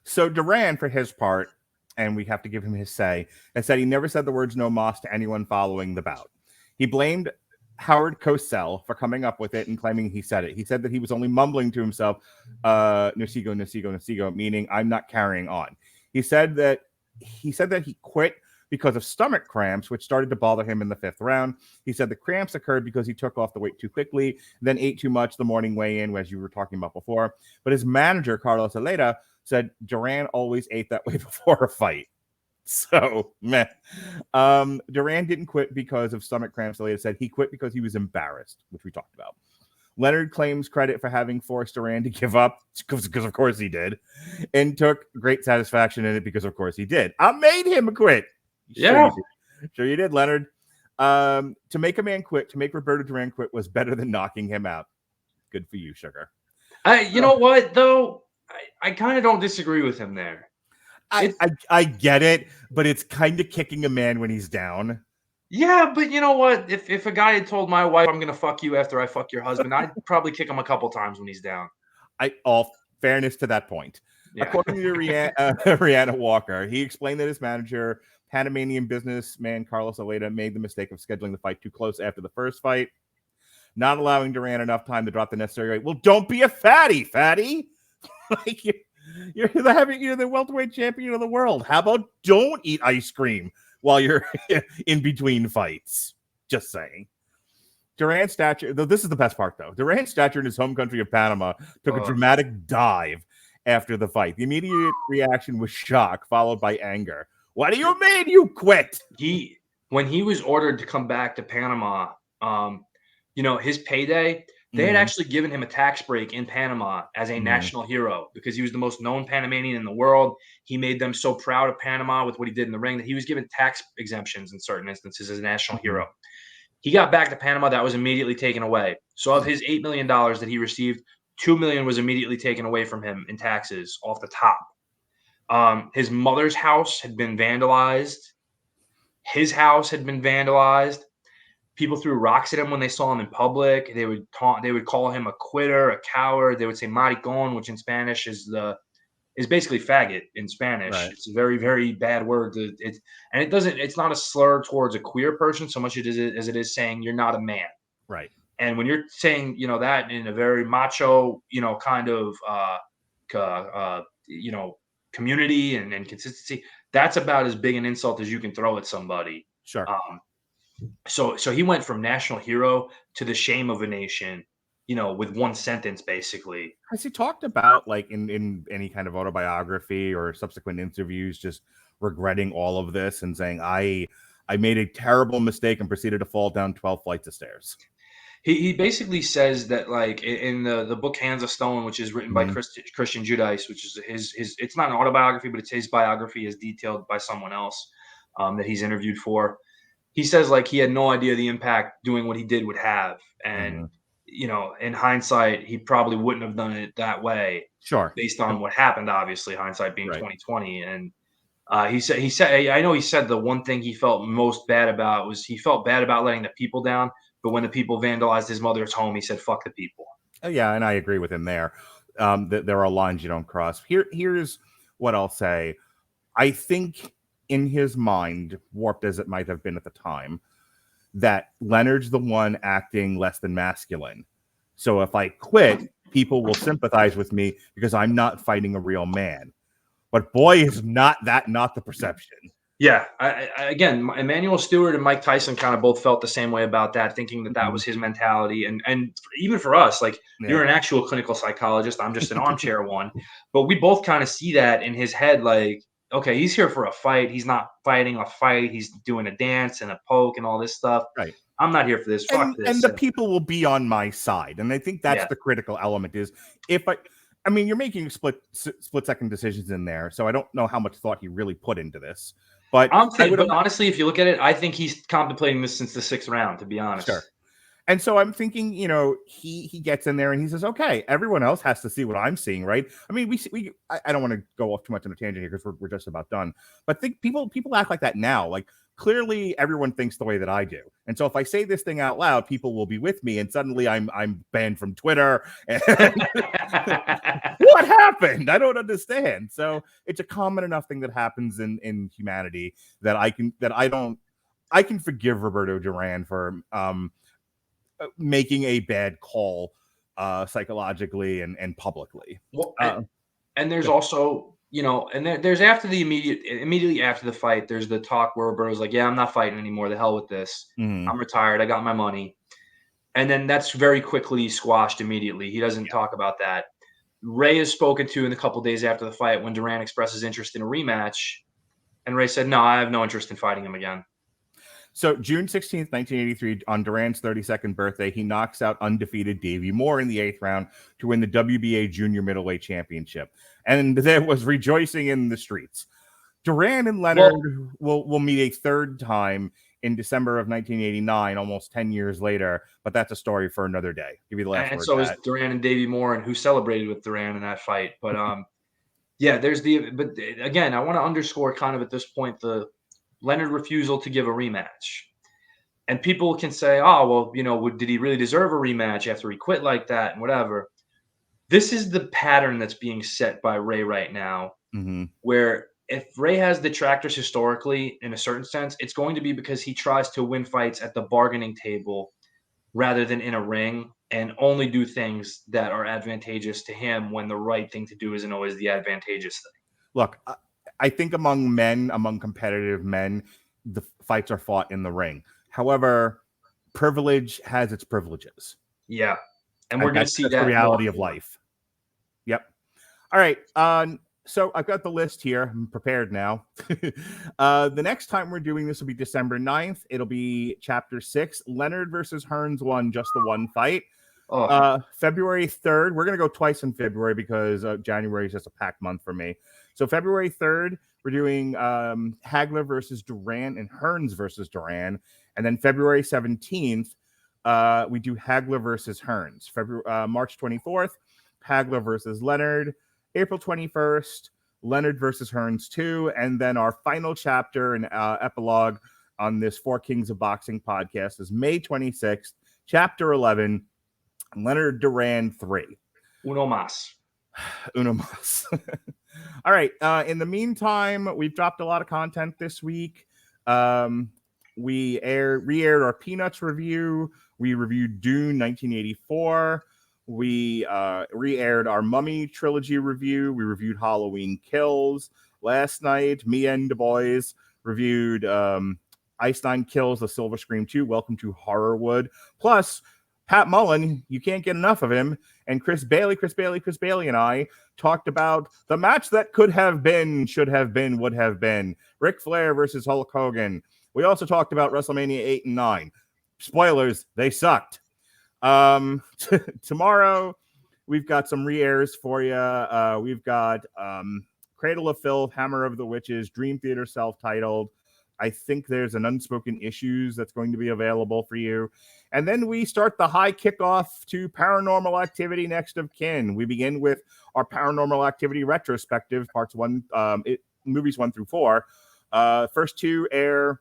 So Duran, for his part, and we have to give him his say, has said he never said the words "no mas" to anyone following the bout. He blamed Howard Cosell for coming up with it and claiming he said it. He said that he was only mumbling to himself, "No sigo, no sigo, no sigo," meaning "I'm not carrying on." He said that he quit because of stomach cramps, which started to bother him in the 5th round. He said the cramps occurred because he took off the weight too quickly, then ate too much the morning weigh-in, as you were talking about before. But his manager, Carlos Aleda, said Duran always ate that way before a fight. So, meh. Duran didn't quit because of stomach cramps. Aleda said he quit because he was embarrassed, which we talked about. Leonard claims credit for having forced Duran to give up, because of course he did, and took great satisfaction in it because of course he did. I made him quit. Yeah. Sure you did, Leonard. To make a man quit, to make Roberto Durán quit, was better than knocking him out. Good for you, sugar. You know what, though? I kind of don't disagree with him there. I get it, but it's kind of kicking a man when he's down. Yeah, but you know what? If a guy had told my wife, "I'm gonna fuck you after I fuck your husband," I'd probably kick him a couple times when he's down. All fairness to that point. Yeah. According to Rihanna Walker, he explained that his manager, Panamanian businessman Carlos Aleda, made the mistake of scheduling the fight too close after the first fight, not allowing Duran enough time to drop the necessary weight. Well, don't be a fatty. Like you're the welterweight champion of the world. How about don't eat ice cream while you're in between fights? Just saying. Duran's stature, though, this is the best part, though. Duran's stature in his home country of Panama took a dramatic dive after the fight. The immediate reaction was shock, followed by anger. What do you mean you quit? When he was ordered to come back to Panama, his payday, they had actually given him a tax break in Panama as a national hero because he was the most known Panamanian in the world. He made them so proud of Panama with what he did in the ring that he was given tax exemptions in certain instances as a national hero. He got back to Panama. That was immediately taken away. So of his $8 million that he received, $2 million was immediately taken away from him in taxes off the top. His mother's house had been vandalized. His house had been vandalized. People threw rocks at him when they saw him in public. They would call him a quitter, a coward. They would say maricon, which in Spanish is basically faggot in Spanish. Right. It's a very, very bad word. It's not a slur towards a queer person so much as it is saying you're not a man. Right. And when you're saying, that in a very macho, kind of, community and consistency, that's about as big an insult as you can throw at somebody. Sure. So he went from national hero to the shame of a nation, with one sentence, basically. Has he talked about, like, in any kind of autobiography or subsequent interviews, just regretting all of this and saying, I made a terrible mistake and proceeded to fall down 12 flights of stairs? He basically says that, like, in the book Hands of Stone, which is written by Christian Judice, which is his it's not an autobiography, but it's his biography as detailed by someone else that he's interviewed for. He says, like, he had no idea the impact doing what he did would have. And, in hindsight, he probably wouldn't have done it that way. Sure. Based on what happened, obviously, hindsight being Right. 2020. And he said, I know he said the one thing he felt most bad about was he felt bad about letting the people down. But when the people vandalized his mother's home, he said, fuck the people. Yeah, and I agree with him there. There are lines you don't cross. Here's what I'll say. I think in his mind, warped as it might have been at the time, that Leonard's the one acting less than masculine. So if I quit, people will sympathize with me because I'm not fighting a real man. But boy, is not the perception. Yeah. Again, Emmanuel Stewart and Mike Tyson kind of both felt the same way about that, thinking that was his mentality. And even for us, like, you're an actual clinical psychologist. I'm just an armchair one. But we both kind of see that in his head, like, okay, he's here for a fight. He's not fighting a fight. He's doing a dance and a poke and all this stuff. Right. I'm not here for this. Fuck this. And the people will be on my side. And I think that's the critical element is if I mean, you're making split second decisions in there. So I don't know how much thought he really put into this. But but honestly, if you look at it, I think he's contemplating this since the 6th round, to be honest. Sure. And so I'm thinking, you know, he gets in there and he says, okay, everyone else has to see what I'm seeing, right? I mean, I don't want to go off too much on a tangent here because we're just about done. But people act like that now. Like, clearly everyone thinks the way that I do. And so if I say this thing out loud, people will be with me and suddenly I'm banned from Twitter. And what happened? I don't understand. So it's a common enough thing that happens in humanity that I can forgive Roberto Durán for making a bad call psychologically and publicly. Well, and there's also, you know, and there's after the immediately after the fight, there's the talk where Roberto's like, yeah, I'm not fighting anymore. The hell with this. I'm retired. I got my money. And then that's very quickly squashed immediately. He doesn't talk about that. Ray is spoken to in a couple days after the fight when Duran expresses interest in a rematch. And Ray said, no, I have no interest in fighting him again. So June 16th, 1983, on Duran's 32nd birthday, he knocks out undefeated Davey Moore in the 8th round to win the WBA Junior Middleweight Championship. And there was rejoicing in the streets. Duran and Leonard will meet a third time in December of 1989, almost 10 years later. But that's a story for another day. Give you the last word. And so is Duran and Davey Moore, and who celebrated with Duran in that fight. But yeah, but again, I want to underscore kind of at this point the Leonard refusal to give a rematch. And people can say, oh, well, you know, did he really deserve a rematch after he quit like that and whatever? This is the pattern that's being set by Ray right now, where if Ray has detractors historically, in a certain sense, it's going to be because he tries to win fights at the bargaining table rather than in a ring and only do things that are advantageous to him when the right thing to do isn't always the advantageous thing. Look, I think among competitive men, the fights are fought in the ring. However, privilege has its privileges. Yeah. And we're going to see that. The reality of life. Yep. All right. So I've got the list here. I'm prepared now. The next time we're doing this will be December 9th. It'll be Chapter 6, Leonard versus Hearns 1, just the one fight. February 3rd, we're going to go twice in February because January is just a packed month for me. So February 3rd, we're doing Hagler versus Duran and Hearns versus Duran. And then February 17th, we do Hagler versus Hearns. March 24th, Hagler versus Leonard. April 21st, Leonard versus Hearns 2. And then our final chapter and epilogue on this Four Kings of Boxing podcast is May 26th, Chapter 11, Leonard Duran 3. Uno más. Uno más. All right. In the meantime, we've dropped a lot of content this week. We re-aired our Peanuts review. We reviewed Dune 1984. We re-aired our Mummy trilogy review. We reviewed Halloween Kills. Last night, me and the boys reviewed Einstein Kills, The Silver Scream 2. Welcome to Horrorwood. Plus, Pat Mullin, you can't get enough of him. And Chris Bailey and I talked about the match that could have been, should have been, would have been. Ric Flair versus Hulk Hogan. We also talked about WrestleMania 8 and 9. Spoilers, they sucked. Tomorrow, we've got some re-airs for you. We've got Cradle of Filth, Hammer of the Witches, Dream Theater self-titled. I think there's an Unspoken Issues that's going to be available for you. And then we start the high kickoff to Paranormal Activity Next of Kin. We begin with our Paranormal Activity retrospective, parts 1, movies 1 through 4. First 2 air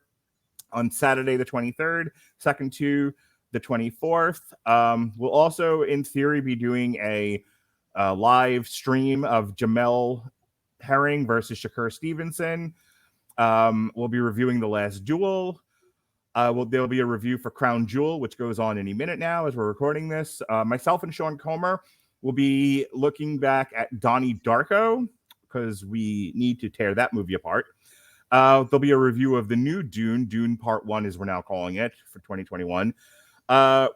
on Saturday the 23rd, second 2 the 24th. We'll also, in theory, be doing a live stream of Jamel Herring versus Shakur Stevenson. We'll be reviewing The Last Duel. There'll be a review for Crown Jewel, which goes on any minute now as we're recording this. Myself and Sean Comer will be looking back at Donnie Darko because we need to tear that movie apart. There'll be a review of the new Dune Part 1, as we're now calling it, for 2021.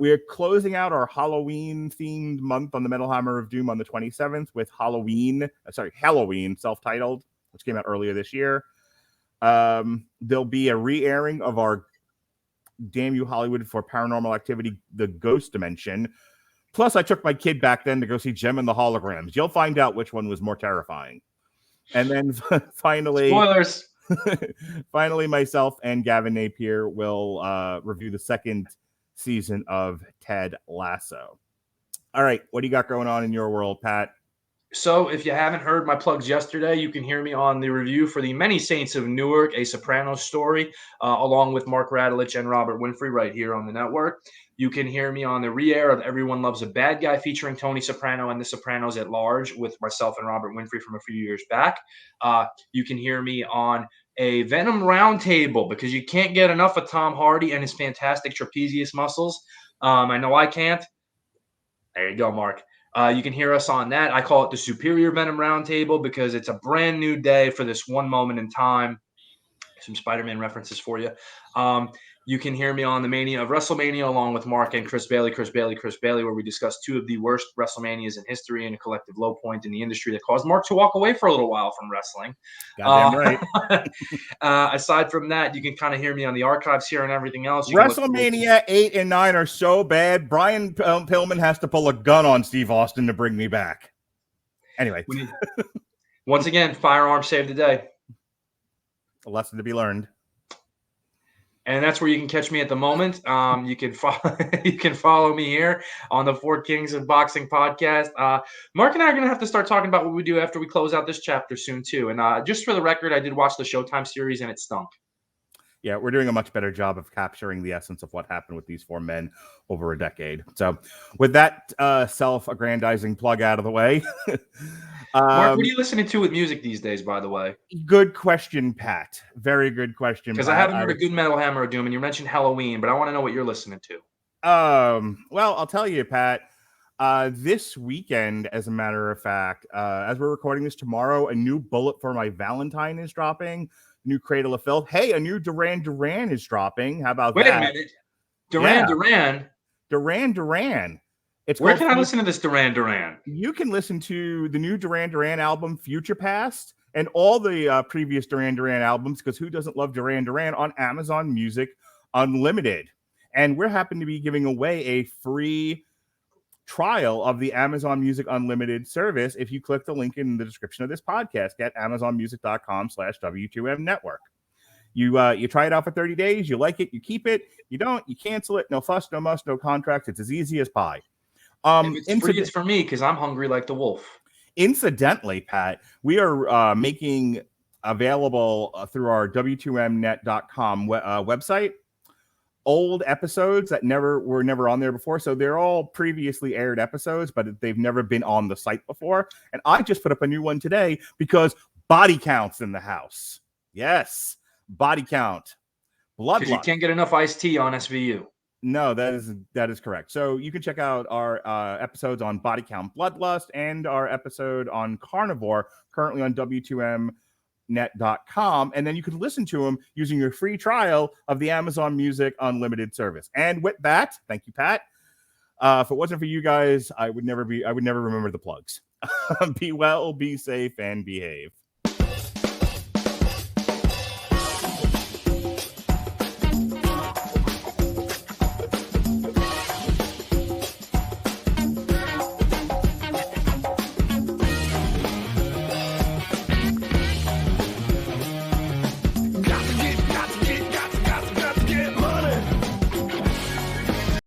We are closing out our Halloween-themed month on the Metal Hammer of Doom on the 27th with Halloween self-titled, which came out earlier this year. There'll be a re-airing of our Damn You Hollywood for Paranormal Activity, The Ghost Dimension. Plus, I took my kid back then to go see Gem and the Holograms. You'll find out which one was more terrifying. And then finally, spoilers. Finally, myself and Gavin Napier will review the second season of Ted Lasso. All right, what do you got going on in your world, Pat? So if you haven't heard my plugs yesterday, you can hear me on the review for The Many Saints of Newark, a Sopranos story, along with Mark Radulich and Robert Winfrey right here on the network. You can hear me on the re-air of Everyone Loves a Bad Guy featuring Tony Soprano and The Sopranos at Large with myself and Robert Winfrey from a few years back. You can hear me on a Venom Roundtable because you can't get enough of Tom Hardy and his fantastic trapezius muscles. I know I can't. There you go, Mark. You can hear us on that. I call it the Superior Venom Roundtable because it's a brand new day for this one moment in time. Some Spider-Man references for you. You can hear me on the Mania of WrestleMania along with Mark and Chris Bailey, where we discuss two of the worst WrestleManias in history and a collective low point in the industry that caused Mark to walk away for a little while from wrestling. Goddamn right. Aside from that, you can kind of hear me on the archives here and everything else. WrestleMania 8 and 9 are so bad, Brian Pillman has to pull a gun on Steve Austin to bring me back. Anyway. Once again, firearms saved the day. A lesson to be learned. And that's where you can catch me at the moment. You can follow me here on the Four Kings of Boxing podcast. Mark and I are going to have to start talking about what we do after we close out this chapter soon, too. And just for the record, I did watch the Showtime series, and it stunk. Yeah, we're doing a much better job of capturing the essence of what happened with these four men over a decade. So with that self-aggrandizing plug out of the way. Mark, what are you listening to with music these days, by the way? Good question, Pat. Very good question. Because I haven't heard a good Metal Hammer of Doom, and you mentioned Halloween, but I want to know what you're listening to. Well, I'll tell you, Pat. This weekend, as a matter of fact, as we're recording this tomorrow, a new Bullet for My Valentine is dropping. New Cradle of Filth. Hey, a new Duran is dropping. How about that? Wait a minute. Duran. Where can I listen to this Duran? You can listen to the new Duran album, Future Past, and all the previous Duran albums, because who doesn't love Duran on Amazon Music Unlimited? And we're happen to be giving away a free trial of the Amazon Music Unlimited service if you click the link in the description of this podcast at amazonmusic.com/W2M network. You try it out for 30 days, you like it, you keep it, you don't, you cancel it. No fuss, no muss, no contracts. It's as easy as pie. If it's free, it's for me because I'm hungry like the wolf. Incidentally, Pat, we are making available through our W2Mnet.com website old episodes that were never on there before. So they're all previously aired episodes, but they've never been on the site before. And I just put up a new one today because Body Count's in the house. Yes, Body Count. Because you can't get enough iced tea on SVU. No, that is correct. So you can check out our episodes on Body Count Bloodlust and our episode on Carnivore, currently on W2Mnet.com, and then you can listen to them using your free trial of the Amazon Music Unlimited service. And with that, thank you, Pat. If it wasn't for you guys, I would never remember the plugs. Be well, be safe, and behave.